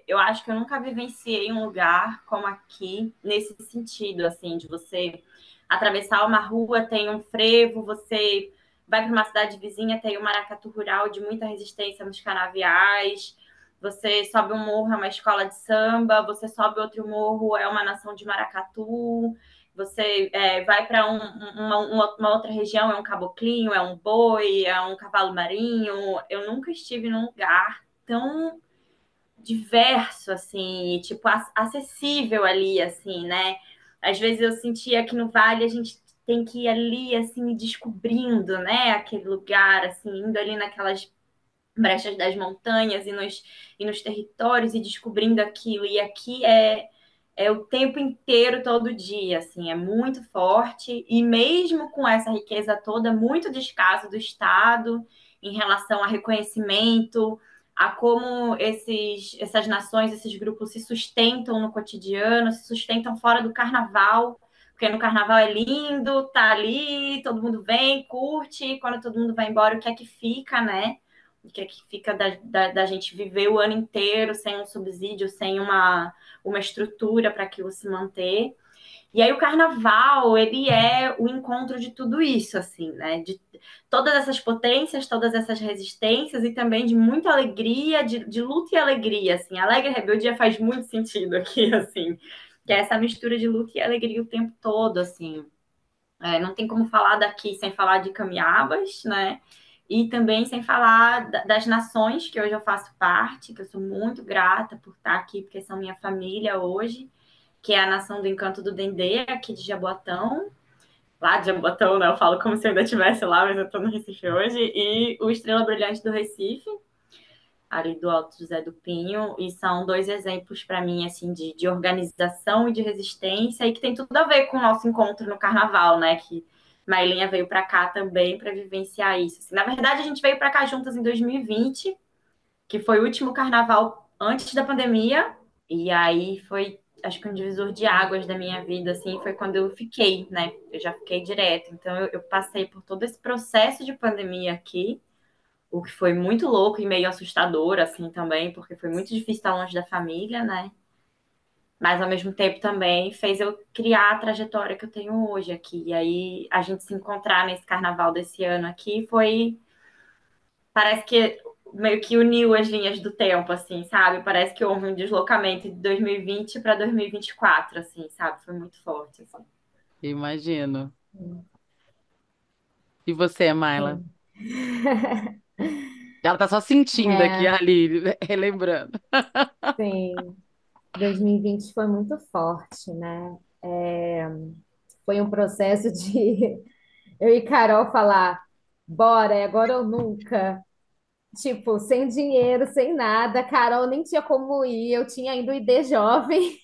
Eu acho que eu nunca vivenciei um lugar como aqui nesse sentido, assim, de você atravessar uma rua, tem um frevo, você vai para uma cidade vizinha, tem um maracatu rural de muita resistência nos canaviais. Você sobe um morro, é uma escola de samba. Você sobe outro morro, é uma nação de maracatu. Você vai para uma outra região, é um caboclinho, é um boi, é um cavalo marinho. Eu nunca estive num lugar tão diverso, assim, tipo, acessível ali, assim, né? Às vezes eu sentia que no Vale a gente tem que ir ali, assim, descobrindo, né? Aquele lugar, assim, indo ali naquelas brechas das montanhas e nos territórios e descobrindo aquilo. E aqui é o tempo inteiro, todo dia, assim, é muito forte. E mesmo com essa riqueza toda, muito descaso do Estado em relação a reconhecimento, a como essas nações, esses grupos se sustentam no cotidiano, se sustentam fora do carnaval, porque no carnaval é lindo, tá ali, todo mundo vem, curte, e quando todo mundo vai embora, o que é que fica, né? O que é que fica da gente viver o ano inteiro sem um subsídio, sem uma estrutura para aquilo se manter. E aí o carnaval, ele é o encontro de tudo isso, assim, né? De todas essas potências, todas essas resistências e também de muita alegria, de luta e alegria, assim. Alegre e rebeldia faz muito sentido aqui, assim. Que é essa mistura de luta e alegria o tempo todo, assim. Não tem como falar daqui sem falar de Camiabas, né? E também sem falar das nações que hoje eu faço parte, que eu sou muito grata por estar aqui, porque são minha família hoje, que é a Nação do Encanto do Dendê, aqui de Jaboatão. Lá de Jaboatão, né? Eu falo como se eu ainda estivesse lá, mas eu estou no Recife hoje. E o Estrela Brilhante do Recife, ali do Alto José do Pinho, e são dois exemplos para mim, assim, de organização e de resistência, e que tem tudo a ver com o nosso encontro no Carnaval, né? Que Mailinha veio para cá também para vivenciar isso. Assim, na verdade, a gente veio para cá juntas em 2020, que foi o último Carnaval antes da pandemia, e aí foi, acho que um divisor de águas da minha vida, assim, foi quando eu fiquei, né? Eu já fiquei direto. Então, eu passei por todo esse processo de pandemia aqui, o que foi muito louco e meio assustador, assim, também, porque foi muito difícil estar longe da família, né? Mas, ao mesmo tempo, também fez eu criar a trajetória que eu tenho hoje aqui. E aí, a gente se encontrar nesse carnaval desse ano aqui foi... Parece que meio que uniu as linhas do tempo, assim, sabe? Parece que houve um deslocamento de 2020 para 2024, assim, sabe? Foi muito forte, assim. Imagino. E você, Maila? Sim. Ela tá só sentindo aqui, É, ali, relembrando. sim. 2020 foi muito forte, né? Foi um processo de eu e Carol falar, bora, é agora ou nunca. Tipo, sem dinheiro, sem nada. Carol nem tinha como ir, eu tinha ainda o ID jovem.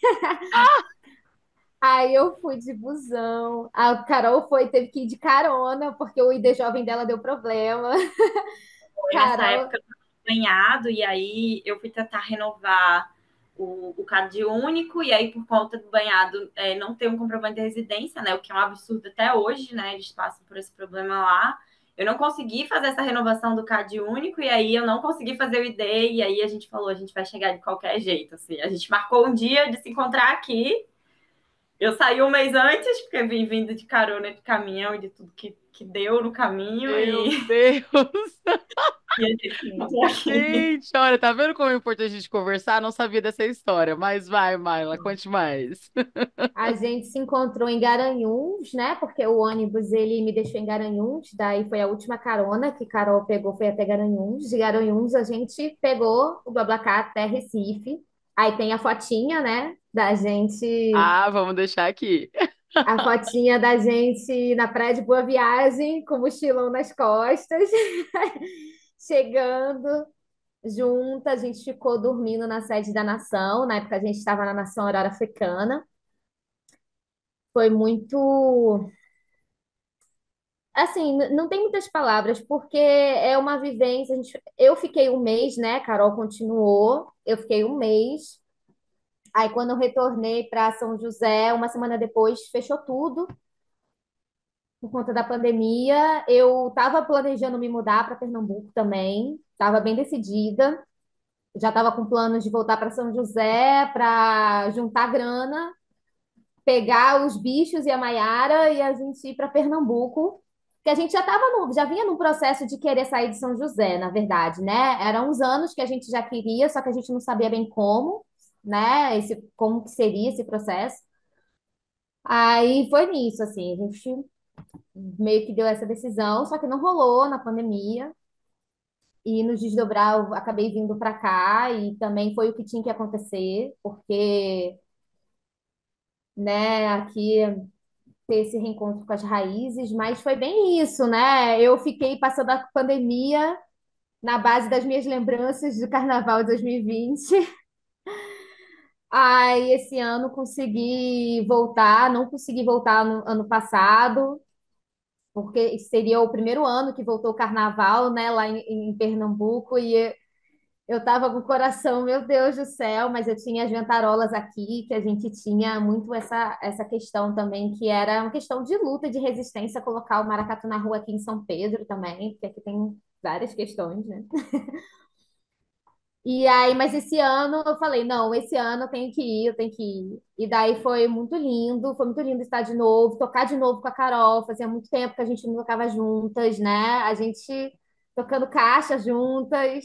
Aí eu fui de busão. A Carol teve que ir de carona, porque o ID jovem dela deu problema. Foi nessa Carol, época eu tinha ganhado, e aí eu fui tentar renovar o CAD único, e aí por conta do banhado não ter um comprovante de residência, né? O que é um absurdo até hoje, né? Eles passam por esse problema lá. Eu não consegui fazer essa renovação do CAD único, e aí eu não consegui fazer o ID, e aí a gente falou, a gente vai chegar de qualquer jeito, assim. A gente marcou um dia de se encontrar aqui. Eu saí um mês antes, porque vim vindo de carona de caminhão e de tudo que deu no caminho, Meu e, Deus! e a gente se encontrou aqui. Gente, olha, tá vendo como é importante a gente conversar? Não sabia dessa história, mas vai, Maila, conte mais. a gente se encontrou em Garanhuns, né? Porque o ônibus ele me deixou em Garanhuns, daí foi a última carona que Carol pegou, foi até Garanhuns. De Garanhuns a gente pegou o BlaBlaCar até Recife. Aí tem a fotinha, né? Da gente. Ah, vamos deixar aqui. A fotinha da gente na praia de Boa Viagem, com o mochilão nas costas, chegando junta. A gente ficou dormindo na sede da Nação. Na época a gente estava na Nação Aurora Africana. Foi muito. Assim, não tem muitas palavras, porque é uma vivência. Eu fiquei um mês, né? Carol continuou. Eu fiquei um mês. Aí, quando eu retornei para São José, uma semana depois, fechou tudo por conta da pandemia. Eu estava planejando me mudar para Pernambuco também, estava bem decidida. Já estava com planos de voltar para São José para juntar grana, pegar os bichos e a Maiara e a gente ir para Pernambuco. Que a gente já vinha num processo de querer sair de São José, na verdade, né? Eram uns anos que a gente já queria, só que a gente não sabia bem como, né? Como que seria esse processo. Aí foi nisso, assim, a gente meio que deu essa decisão, só que não rolou na pandemia. E nos desdobrar, eu acabei vindo para cá e também foi o que tinha que acontecer, porque, né, aqui ter esse reencontro com as raízes, mas foi bem isso, né? Eu fiquei passando a pandemia na base das minhas lembranças do Carnaval de 2020. Aí esse ano consegui voltar, não consegui voltar no ano passado, porque seria o primeiro ano que voltou o carnaval, né, lá em Pernambuco, e eu tava com o coração, meu Deus do céu, mas eu tinha as ventarolas aqui, que a gente tinha muito essa questão também, que era uma questão de luta, de resistência, colocar o maracatu na rua aqui em São Pedro também, porque aqui tem várias questões, né? E aí, mas esse ano eu falei, não, esse ano eu tenho que ir, eu tenho que ir. E daí foi muito lindo estar de novo, tocar de novo com a Carol, fazia muito tempo que a gente não tocava juntas, né? A gente tocando caixa juntas.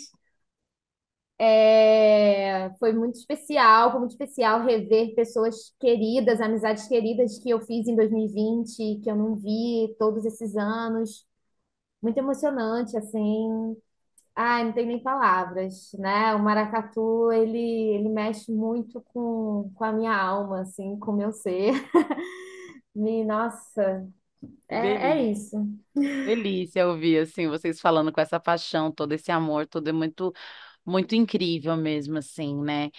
Foi muito especial rever pessoas queridas, amizades queridas que eu fiz em 2020, que eu não vi todos esses anos. Muito emocionante, assim. Ai, não tem nem palavras, né? O maracatu, ele mexe muito com a minha alma, assim, com o meu ser. Nossa, Que é delícia. isso. Delícia ouvir assim vocês falando com essa paixão, todo esse amor, tudo é muito muito incrível mesmo assim, né?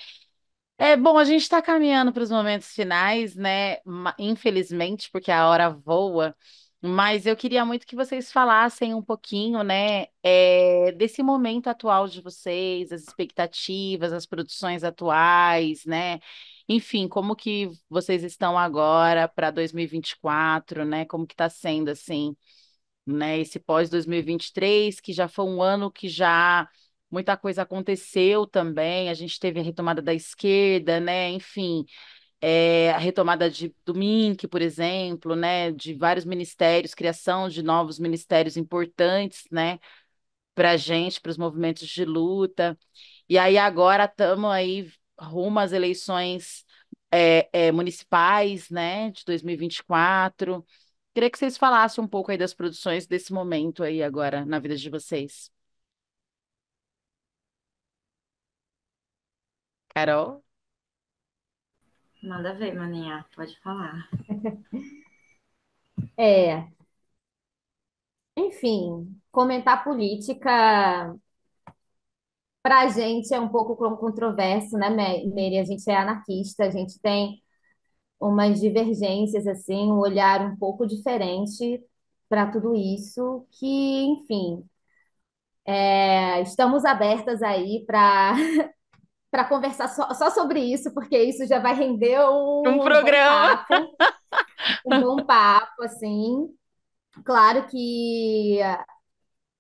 É bom, a gente está caminhando para os momentos finais, né? Infelizmente, porque a hora voa. Mas eu queria muito que vocês falassem um pouquinho, né, desse momento atual de vocês, as expectativas, as produções atuais, né? Enfim, como que vocês estão agora para 2024, né? Como que está sendo assim, né? Esse pós 2023, que já foi um ano que já muita coisa aconteceu também. A gente teve a retomada da esquerda, né? Enfim, a retomada do MINC, por exemplo, né? De vários ministérios, criação de novos ministérios importantes, né? Para a gente, para os movimentos de luta. E aí agora estamos aí rumo às eleições municipais, né? De 2024. Queria que vocês falassem um pouco aí das produções desse momento aí agora na vida de vocês. Carol? Manda ver, maninha, pode falar. É, enfim, comentar política para a gente é um pouco controverso, né, Mary? A gente é anarquista, a gente tem umas divergências, assim, um olhar um pouco diferente para tudo isso, que, enfim, estamos abertas aí para para conversar só sobre isso, porque isso já vai render Um programa. um bom papo, assim. Claro que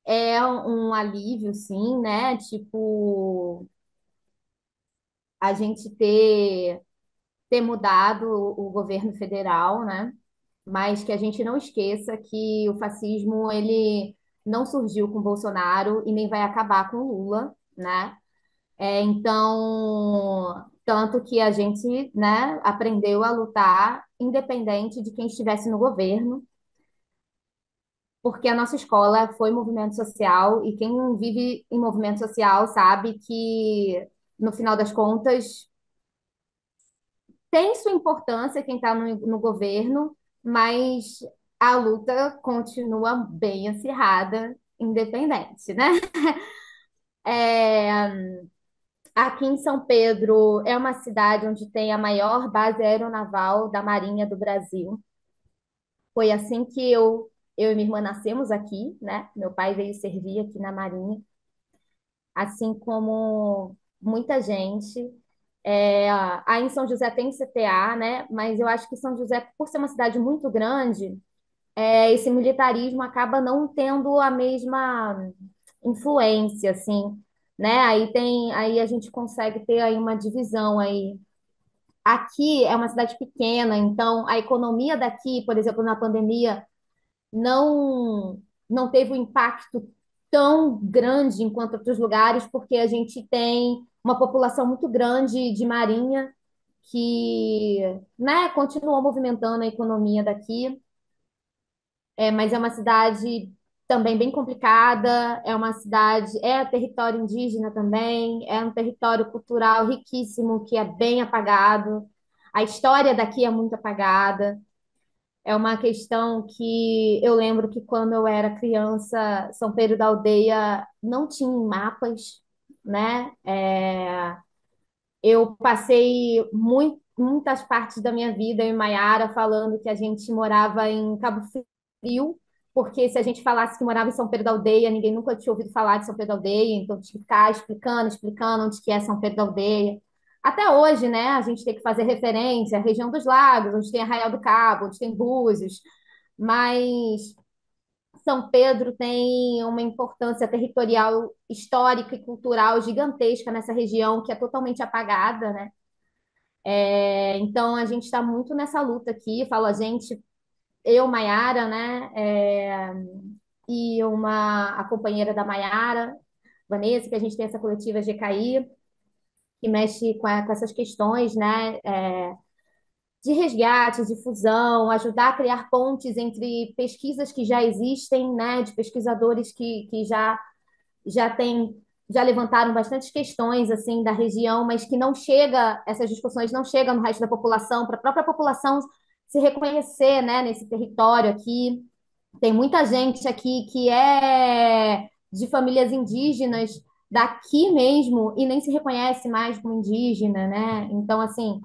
é um alívio, sim, né? Tipo, a gente ter mudado o governo federal, né? Mas que a gente não esqueça que o fascismo ele não surgiu com Bolsonaro e nem vai acabar com Lula, né? Então, tanto que a gente, né, aprendeu a lutar independente de quem estivesse no governo, porque a nossa escola foi movimento social e quem vive em movimento social sabe que no final das contas tem sua importância quem está no governo, mas a luta continua bem acirrada, independente, né? É, aqui em São Pedro é uma cidade onde tem a maior base aeronaval da Marinha do Brasil. Foi assim que eu e minha irmã nascemos aqui, né? Meu pai veio servir aqui na Marinha, assim como muita gente. Aí em São José tem CTA, né? Mas eu acho que São José, por ser uma cidade muito grande, esse militarismo acaba não tendo a mesma influência, assim, né? Aí a gente consegue ter aí uma divisão aí. Aqui é uma cidade pequena, então a economia daqui, por exemplo, na pandemia, não não teve um impacto tão grande enquanto outros lugares, porque a gente tem uma população muito grande de marinha que, né, continuou movimentando a economia daqui. Mas é uma cidade também bem complicada, é uma cidade, é território indígena também, é um território cultural riquíssimo que é bem apagado. A história daqui é muito apagada. É uma questão que eu lembro que quando eu era criança, São Pedro da Aldeia não tinha mapas, né? Eu passei muitas partes da minha vida em Maiara falando que a gente morava em Cabo Frio, porque se a gente falasse que morava em São Pedro da Aldeia, ninguém nunca tinha ouvido falar de São Pedro da Aldeia, então tinha que ficar explicando onde que é São Pedro da Aldeia. Até hoje, né, a gente tem que fazer referência à região dos lagos, onde tem Arraial do Cabo, onde tem Búzios, mas São Pedro tem uma importância territorial, histórica e cultural gigantesca nessa região que é totalmente apagada, né? Então a gente está muito nessa luta aqui, falo a gente, eu, Maiara, né? E a companheira da Maiara, Vanessa, que a gente tem essa coletiva GKI, que mexe com essas questões, né? De resgate, de fusão, ajudar a criar pontes entre pesquisas que já existem, né? De pesquisadores que já tem, já levantaram bastantes questões assim da região, mas que não chega, essas discussões não chegam no resto da população, para a própria população se reconhecer, né, nesse território aqui. Tem muita gente aqui que é de famílias indígenas daqui mesmo e nem se reconhece mais como indígena, né? Então, assim,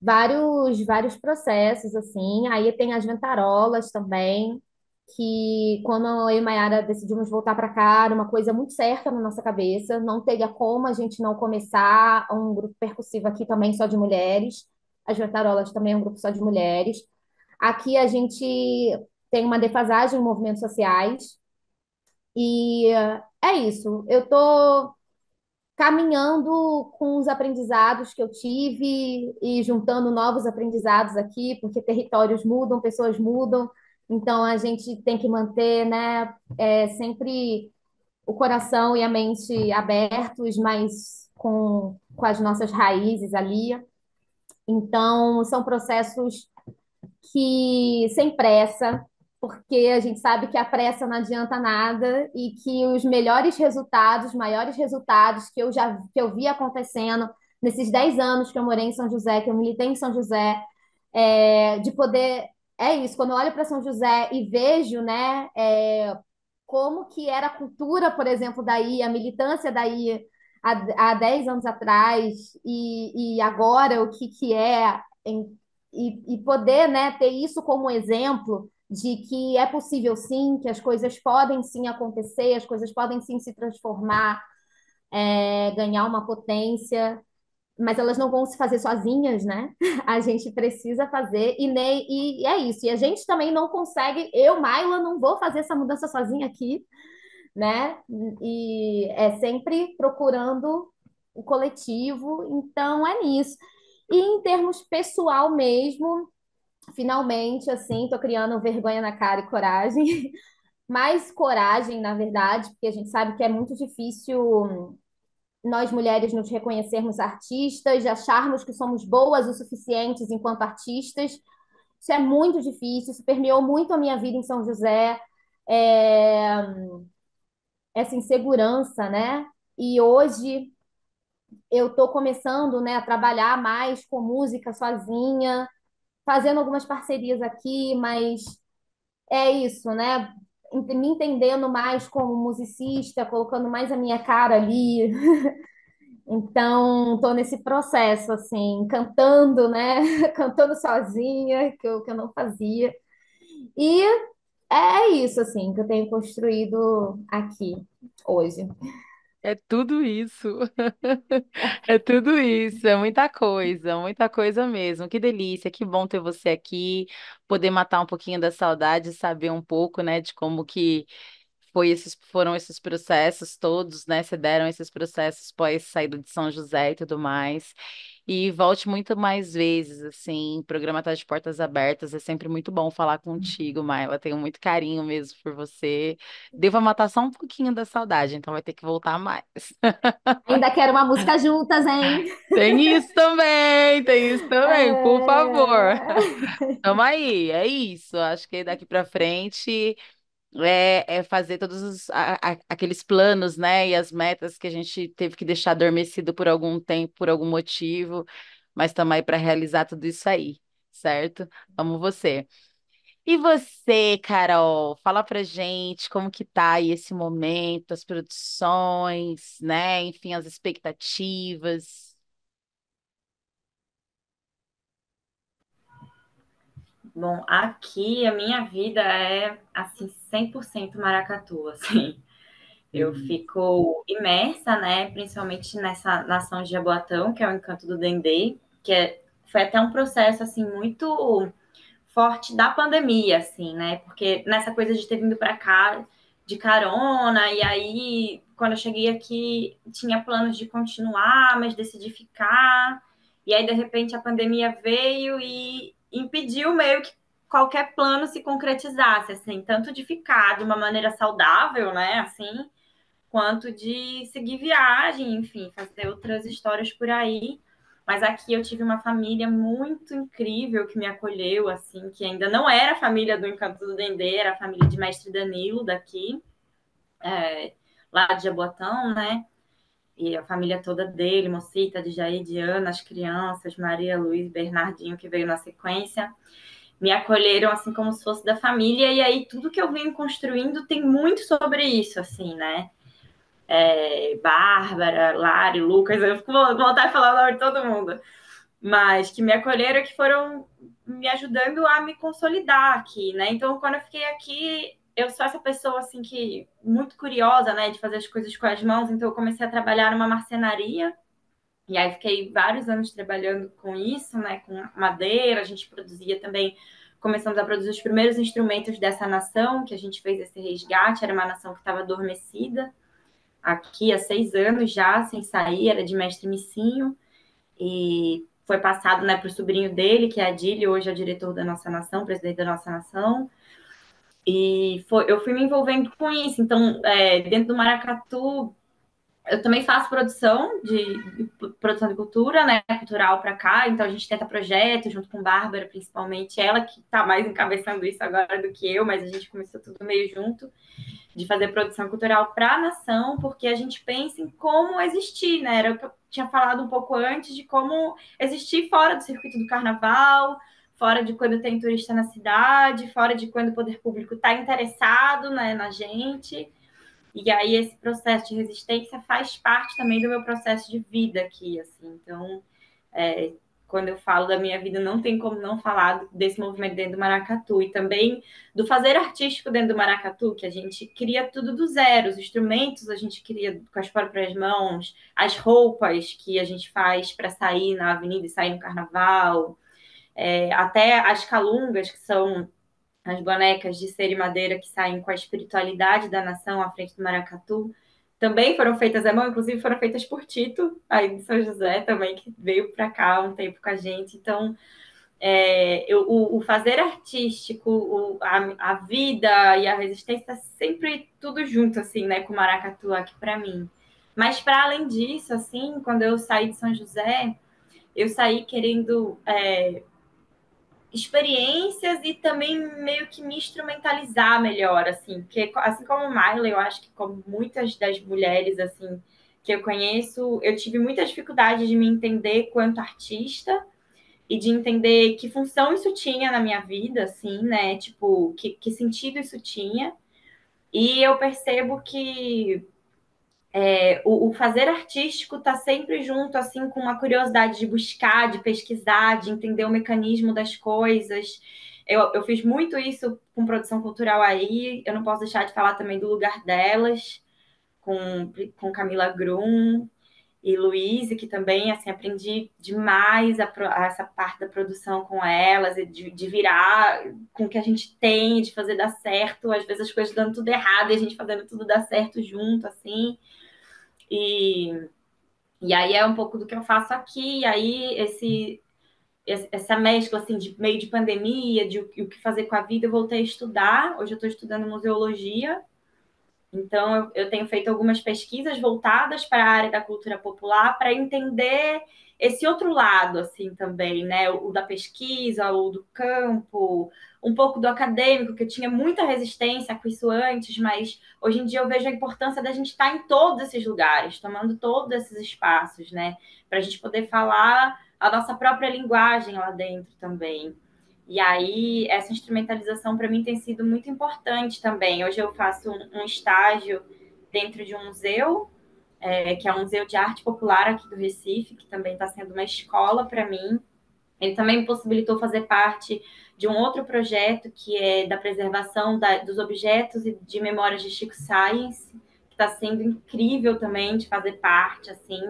vários processos assim. Aí tem as ventarolas também, que quando eu e Mayara decidimos voltar para cá, era uma coisa muito certa na nossa cabeça, não teria como a gente não começar um grupo percussivo aqui também só de mulheres. As ventarolas também é um grupo só de mulheres. Aqui a gente tem uma defasagem em movimentos sociais e é isso. Eu estou caminhando com os aprendizados que eu tive e juntando novos aprendizados aqui, porque territórios mudam, pessoas mudam, então a gente tem que manter, né, sempre o coração e a mente abertos, mas com as nossas raízes ali. Então, são processos que sem pressa, porque a gente sabe que a pressa não adianta nada e que os melhores resultados, maiores resultados que eu vi acontecendo nesses 10 anos que eu morei em São José, que eu militei em São José, de poder é isso, quando eu olho para São José e vejo, né, como que era a cultura, por exemplo, daí, a militância daí há 10 anos atrás e agora o que é e poder, né, ter isso como exemplo de que é possível sim, que as coisas podem sim acontecer, as coisas podem sim se transformar, ganhar uma potência, mas elas não vão se fazer sozinhas, né? A gente precisa fazer e é isso. E a gente também não consegue, eu, Maila, não vou fazer essa mudança sozinha aqui, né? E é sempre procurando o coletivo, então é nisso. E em termos pessoal mesmo, finalmente, assim, tô criando vergonha na cara e coragem. Mais coragem, na verdade, porque a gente sabe que é muito difícil nós mulheres nos reconhecermos artistas, acharmos que somos boas o suficientes enquanto artistas. Isso é muito difícil, isso permeou muito a minha vida em São José, é, essa insegurança, né? E hoje eu estou começando, né, a trabalhar mais com música sozinha, fazendo algumas parcerias aqui, mas é isso, né? Me entendendo mais como musicista, colocando mais a minha cara ali. Então, estou nesse processo, assim, cantando, né? Cantando sozinha, que eu não fazia. E é isso, assim, que eu tenho construído aqui hoje. É tudo isso. É tudo isso, é muita coisa mesmo. Que delícia, que bom ter você aqui, poder matar um pouquinho da saudade, saber um pouco, né, de como que foram esses processos todos, né? Se deram esses processos pós saída de São José e tudo mais. E volte muito mais vezes, assim, o programa tá de portas abertas, é sempre muito bom falar contigo, Maila. Tenho muito carinho mesmo por você. Devo matar só um pouquinho da saudade, então vai ter que voltar mais. Ainda quero uma música juntas, hein? Tem isso também, por favor. É... Tamo aí, é isso. Acho que daqui pra frente é fazer todos aqueles planos, né, e as metas que a gente teve que deixar adormecido por algum tempo, por algum motivo, mas estamos aí para realizar tudo isso aí, certo? Amo você. E você, Carol, fala pra gente como que tá aí esse momento, as produções, né, enfim, as expectativas. Bom, aqui a minha vida é assim 100% maracatu, assim. Eu fico imersa, né, principalmente nessa nação de Jaboatão, que é o Encanto do Dendê, foi até um processo assim muito forte da pandemia, assim, né? Porque nessa coisa de ter vindo para cá de carona, e aí quando eu cheguei aqui tinha planos de continuar, mas decidi ficar. E aí de repente a pandemia veio e impediu meio que qualquer plano se concretizasse, assim, tanto de ficar de uma maneira saudável, né, assim, quanto de seguir viagem, enfim, fazer outras histórias por aí. Mas aqui eu tive uma família muito incrível que me acolheu, assim, que ainda não era a família do Encanto do Dendê, era a família de Mestre Danilo daqui, é, lá de Jaboatão, né? E a família toda dele, Mocita, de Jair, Diana, as crianças, Maria Luiz, Bernardinho, que veio na sequência, me acolheram assim como se fosse da família, e aí tudo que eu venho construindo tem muito sobre isso, assim, né? Bárbara, Lari, Lucas, eu fico vontade de falar o nome de todo mundo, mas que me acolheram, que foram me ajudando a me consolidar aqui, né? Então, quando eu fiquei aqui, eu sou essa pessoa assim que muito curiosa, né, de fazer as coisas com as mãos, então eu comecei a trabalhar numa marcenaria. E aí fiquei vários anos trabalhando com isso, né, com madeira, a gente produzia também, começamos a produzir os primeiros instrumentos dessa nação, que a gente fez esse resgate, era uma nação que estava adormecida, aqui há 6 anos já, sem sair, era de mestre Missinho, e foi passado, né, para o sobrinho dele, que é Adílio, hoje é o diretor da nossa nação, presidente da nossa nação, e eu fui me envolvendo com isso. Então, dentro do Maracatu, eu também faço produção de cultura, né, cultural para cá, então a gente tenta projetos junto com Bárbara, principalmente, ela que está mais encabeçando isso agora do que eu, mas a gente começou tudo meio junto, de fazer produção cultural para a nação, porque a gente pensa em como existir, né? Era o que eu tinha falado um pouco antes de como existir fora do circuito do carnaval, fora de quando tem turista na cidade, fora de quando o poder público está interessado, né, na gente. E aí esse processo de resistência faz parte também do meu processo de vida aqui, assim. Então, quando eu falo da minha vida, não tem como não falar desse movimento dentro do Maracatu e também do fazer artístico dentro do Maracatu, que a gente cria tudo do zero, os instrumentos a gente cria com as próprias mãos, as roupas que a gente faz para sair na avenida e sair no carnaval, até as calungas, que são as bonecas de cera e madeira que saem com a espiritualidade da nação à frente do Maracatu, também foram feitas à mão, inclusive foram feitas por Tito, aí de São José também, que veio para cá um tempo com a gente. Então, o fazer artístico, a vida e a resistência, sempre tudo junto, assim, né, com o Maracatu aqui para mim. Mas, para além disso, assim, quando eu saí de São José, eu saí querendo experiências e também meio que me instrumentalizar melhor, assim, porque assim como Miley, eu acho que como muitas das mulheres, assim, que eu conheço, eu tive muita dificuldade de me entender quanto artista, e de entender que função isso tinha na minha vida, assim, né? Tipo, que sentido isso tinha. E eu percebo que o fazer artístico está sempre junto, assim, com uma curiosidade de buscar, de pesquisar, de entender o mecanismo das coisas. Eu fiz muito isso com produção cultural aí, eu não posso deixar de falar também do Lugar Delas, com Camila Grum e Luíse, que também, assim, aprendi demais a essa parte da produção com elas, de virar com o que a gente tem, de fazer dar certo, às vezes as coisas dando tudo errado e a gente fazendo tudo dar certo junto, assim. E, e aí é um pouco do que eu faço aqui. E aí essa mescla assim de meio de pandemia, de o que fazer com a vida, eu voltei a estudar. Hoje eu estou estudando museologia. Então eu tenho feito algumas pesquisas voltadas para a área da cultura popular para entender esse outro lado assim também, né? O da pesquisa, o do campo, um pouco do acadêmico, que eu tinha muita resistência com isso antes, mas hoje em dia eu vejo a importância da gente estar em todos esses lugares, tomando todos esses espaços, né? Para a gente poder falar a nossa própria linguagem lá dentro também. E aí, essa instrumentalização para mim tem sido muito importante também. Hoje eu faço um estágio dentro de um museu, que é um museu de arte popular aqui do Recife, que também está sendo uma escola para mim. Ele também me possibilitou fazer parte de um outro projeto que é da preservação dos objetos e de memórias de Chico Science, que está sendo incrível também de fazer parte, assim.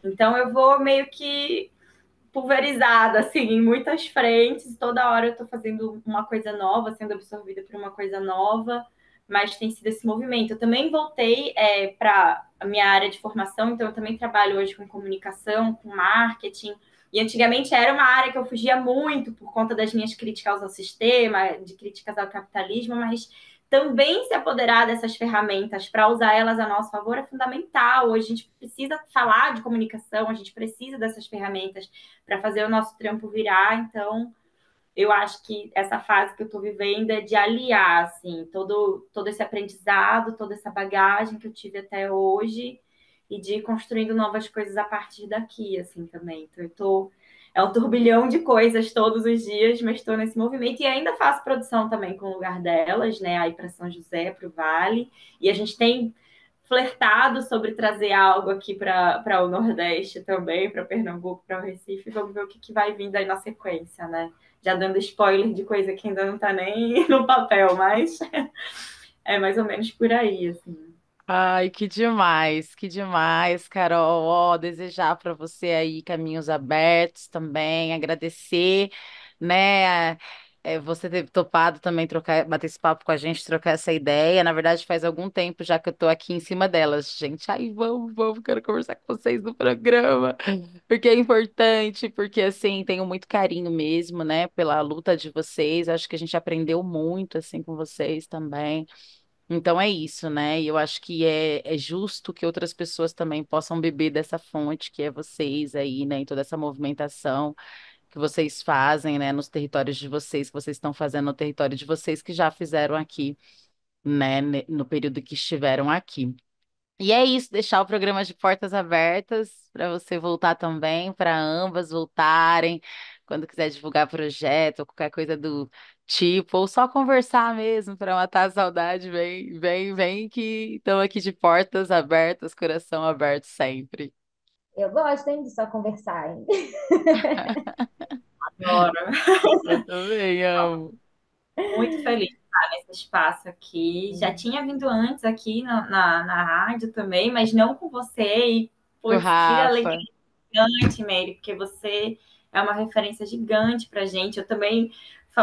Então eu vou meio que pulverizada, assim, em muitas frentes. Toda hora eu estou fazendo uma coisa nova, sendo absorvida por uma coisa nova, mas tem sido esse movimento. Eu também voltei para a minha área de formação, então eu também trabalho hoje com comunicação, com marketing. E antigamente era uma área que eu fugia muito por conta das minhas críticas ao sistema, de críticas ao capitalismo, mas também se apoderar dessas ferramentas para usar elas a nosso favor é fundamental. Hoje a gente precisa falar de comunicação, a gente precisa dessas ferramentas para fazer o nosso trampo virar. Então, eu acho que essa fase que eu estou vivendo é de aliar assim, todo esse aprendizado, toda essa bagagem que eu tive até hoje e de ir construindo novas coisas a partir daqui, assim, também. Então, é um turbilhão de coisas todos os dias, mas estou nesse movimento e ainda faço produção também com o Lugar Delas, né? Aí para São José, para o Vale. E a gente tem flertado sobre trazer algo aqui para o Nordeste também, para Pernambuco, para o Recife. Vamos ver o que vai vindo aí na sequência, né? Já dando spoiler de coisa que ainda não está nem no papel, mas é mais ou menos por aí, assim. Ai, que demais, Carol. Ó, desejar para você aí caminhos abertos também, agradecer, né? Você ter topado também trocar, bater esse papo com a gente, trocar essa ideia. Na verdade, faz algum tempo já que eu tô aqui em cima delas, gente. Ai, vamos, quero conversar com vocês no programa, porque é importante, porque assim, tenho muito carinho mesmo, né, pela luta de vocês. Acho que a gente aprendeu muito assim com vocês também. Então é isso, né? E eu acho que é justo que outras pessoas também possam beber dessa fonte, que é vocês aí, né? Em toda essa movimentação que vocês fazem, né? Nos territórios de vocês, que vocês estão fazendo no território de vocês, que já fizeram aqui, né? No período que estiveram aqui. E é isso, deixar o programa de portas abertas para você voltar também, para ambas voltarem, quando quiser divulgar projeto ou qualquer coisa do tipo, ou só conversar mesmo para matar a saudade, vem que estão aqui de portas abertas, coração aberto sempre. Eu gosto, hein, de só conversar, hein? Adoro. Eu também amo. Muito feliz de estar nesse espaço aqui. Já tinha vindo antes aqui na rádio também, mas não com você. E, O putz, que alegria Rafa. gigante, Mary, porque você é uma referência gigante pra gente. Eu também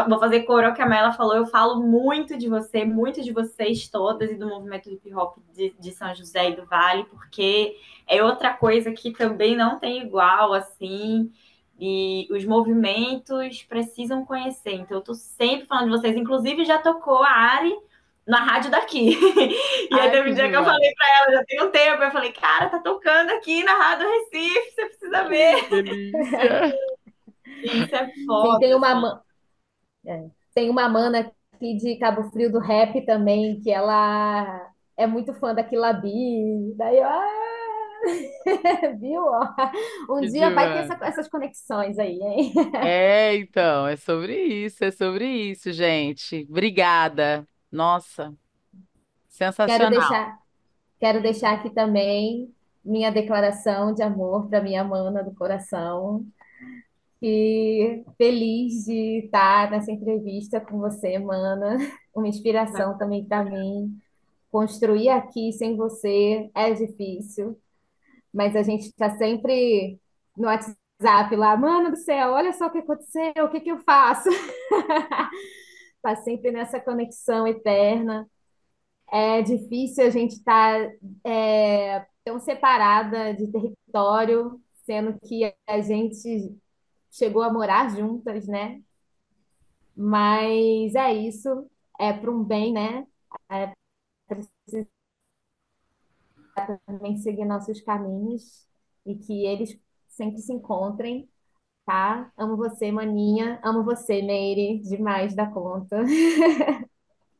vou fazer coro ao que a Mela falou. Eu falo muito de você, muito de vocês todas e do movimento hip hop de São José e do Vale, porque é outra coisa que também não tem igual, assim. E os movimentos precisam conhecer. Então, eu estou sempre falando de vocês. Inclusive, já tocou a Ari na rádio daqui. E aí Ai, teve que um dia que eu demais. falei para ela, já tem um tempo, eu falei, cara, tá tocando aqui na Rádio Recife, você precisa Que ver. delícia. Isso é Sim, foda, assim. tem uma mana aqui de Cabo Frio do rap também, que ela é muito fã da Kilabi. Daí, Viu? Ó, um Que dia vai ter demais. essas conexões aí, hein? Então, é sobre isso, gente. Obrigada. Nossa, Quero sensacional. deixar, quero deixar aqui também minha declaração de amor para minha mana do coração. E feliz de estar nessa entrevista com você, mana. Uma inspiração também para mim. Construir aqui sem você é difícil, mas a gente está sempre no WhatsApp lá, mano do céu, olha só o que aconteceu, o que que eu faço? Tá sempre nessa conexão eterna. É difícil a gente estar tão separada de território, sendo que a gente chegou a morar juntas, né? Mas é isso, é para um bem, né? É preciso também seguir nossos caminhos e que eles sempre se encontrem, tá? Amo você, maninha. Amo você, Meire, demais da conta.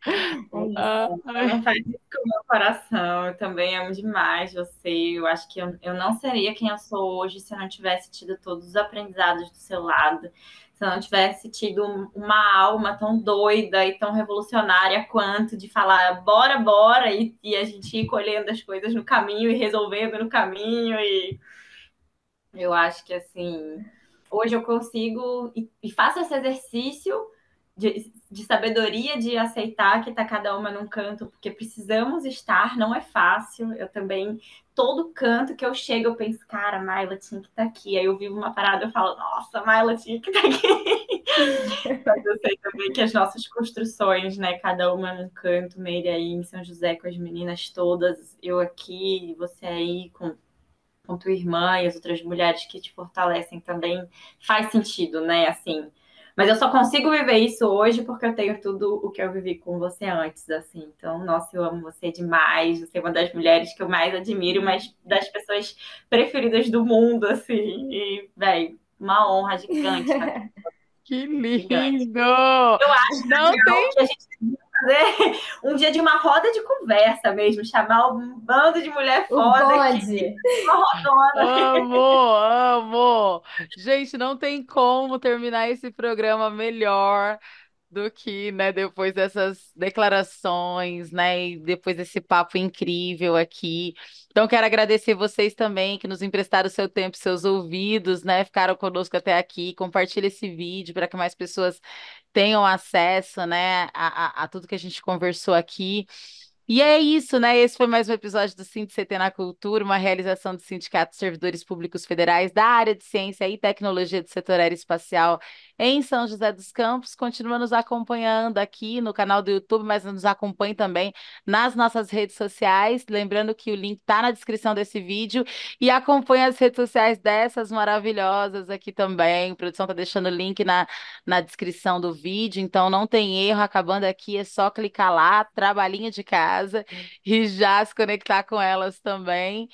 É isso. Ai, Não faz isso com o meu coração. Eu também amo demais você. Eu acho que eu não seria quem eu sou hoje se eu não tivesse tido todos os aprendizados do seu lado. Se eu não tivesse tido uma alma tão doida e tão revolucionária quanto de falar bora, bora, e a gente ir colhendo as coisas no caminho e resolvendo no caminho. E eu acho que assim, hoje eu consigo e faço esse exercício de sabedoria de aceitar que está cada uma num canto, porque precisamos estar, não é fácil. Eu também, todo canto que eu chego, eu penso, cara, a Maila tinha que estar aqui. Aí eu vivo uma parada, eu falo, nossa, a Maila tinha que estar aqui. Mas eu sei também que as nossas construções, né, cada uma num canto, Meire aí em São José com as meninas todas, eu aqui, você aí com tua irmã e as outras mulheres que te fortalecem também, faz sentido, né? Assim, mas eu só consigo viver isso hoje porque eu tenho tudo o que eu vivi com você antes, assim. Então, nossa, eu amo você demais. Você é uma das mulheres que eu mais admiro, mas das pessoas preferidas do mundo, assim. E, velho, uma honra gigante estar aqui, que gigante. lindo! Eu acho Não legal tem que a gente fazer um dia de uma roda de conversa mesmo, chamar um bando de mulher O foda aqui, bonde. uma rodona. amo, amo. Gente, não tem como terminar esse programa melhor do que, né, depois dessas declarações, né, e depois desse papo incrível aqui. Então, quero agradecer vocês também que nos emprestaram seu tempo, seus ouvidos, né, ficaram conosco até aqui. Compartilhe esse vídeo para que mais pessoas tenham acesso, né, a tudo que a gente conversou aqui. E é isso, né? Esse foi mais um episódio do CT na Cultura, uma realização do Sindicato de Servidores Públicos Federais da área de Ciência e Tecnologia do Setor Aeroespacial em São José dos Campos. Continua nos acompanhando aqui no canal do YouTube, mas nos acompanhe também nas nossas redes sociais. Lembrando que o link está na descrição desse vídeo e acompanhe as redes sociais dessas maravilhosas aqui também. A produção está deixando o link na descrição do vídeo, então não tem erro. Acabando aqui, é só clicar lá, trabalhinho de casa e já se conectar com elas também.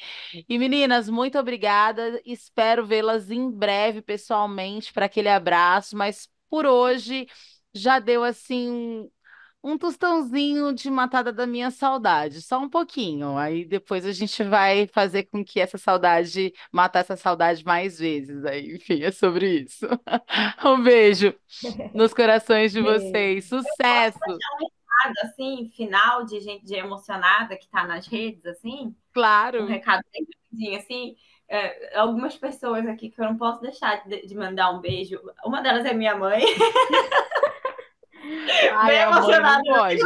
E meninas, muito obrigada. Espero vê-las em breve pessoalmente para aquele abraço, mas por hoje já deu assim um tostãozinho de matada da minha saudade, só um pouquinho. Aí depois a gente vai fazer com que essa saudade, matar essa saudade mais vezes. Aí, enfim, é sobre isso. Um beijo nos corações de Beijo. vocês. Sucesso! Assim, final de gente de emocionada que tá nas redes, assim, um Claro. recado bem rapidinho, assim, algumas pessoas aqui que eu não posso deixar de mandar um beijo. Uma delas é minha mãe, Ai, bem a mãe não emocionada. pode.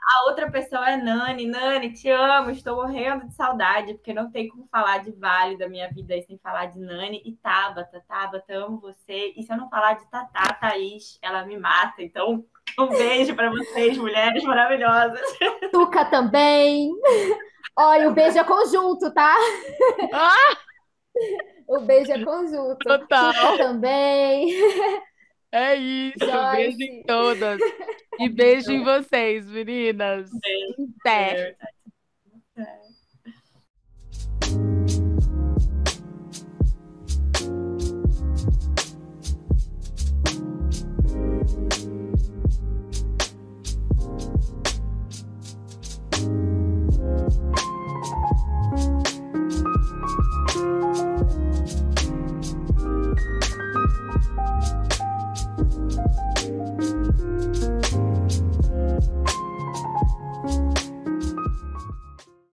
A outra pessoa é Nani. Nani, te amo, estou morrendo de saudade, porque não tem como falar de Vale da minha vida aí sem falar de Nani e Tabata. Tabata, amo você. E se eu não falar de Tatá, Thaís, ela me mata. Então, um beijo para vocês, mulheres maravilhosas. Tuca também. Olha, o beijo é conjunto, tá? Ah, O beijo é conjunto. Tuca total. também. É isso. Beijo em Joyce. todas. E beijo em vocês, meninas. Um beijo. Até.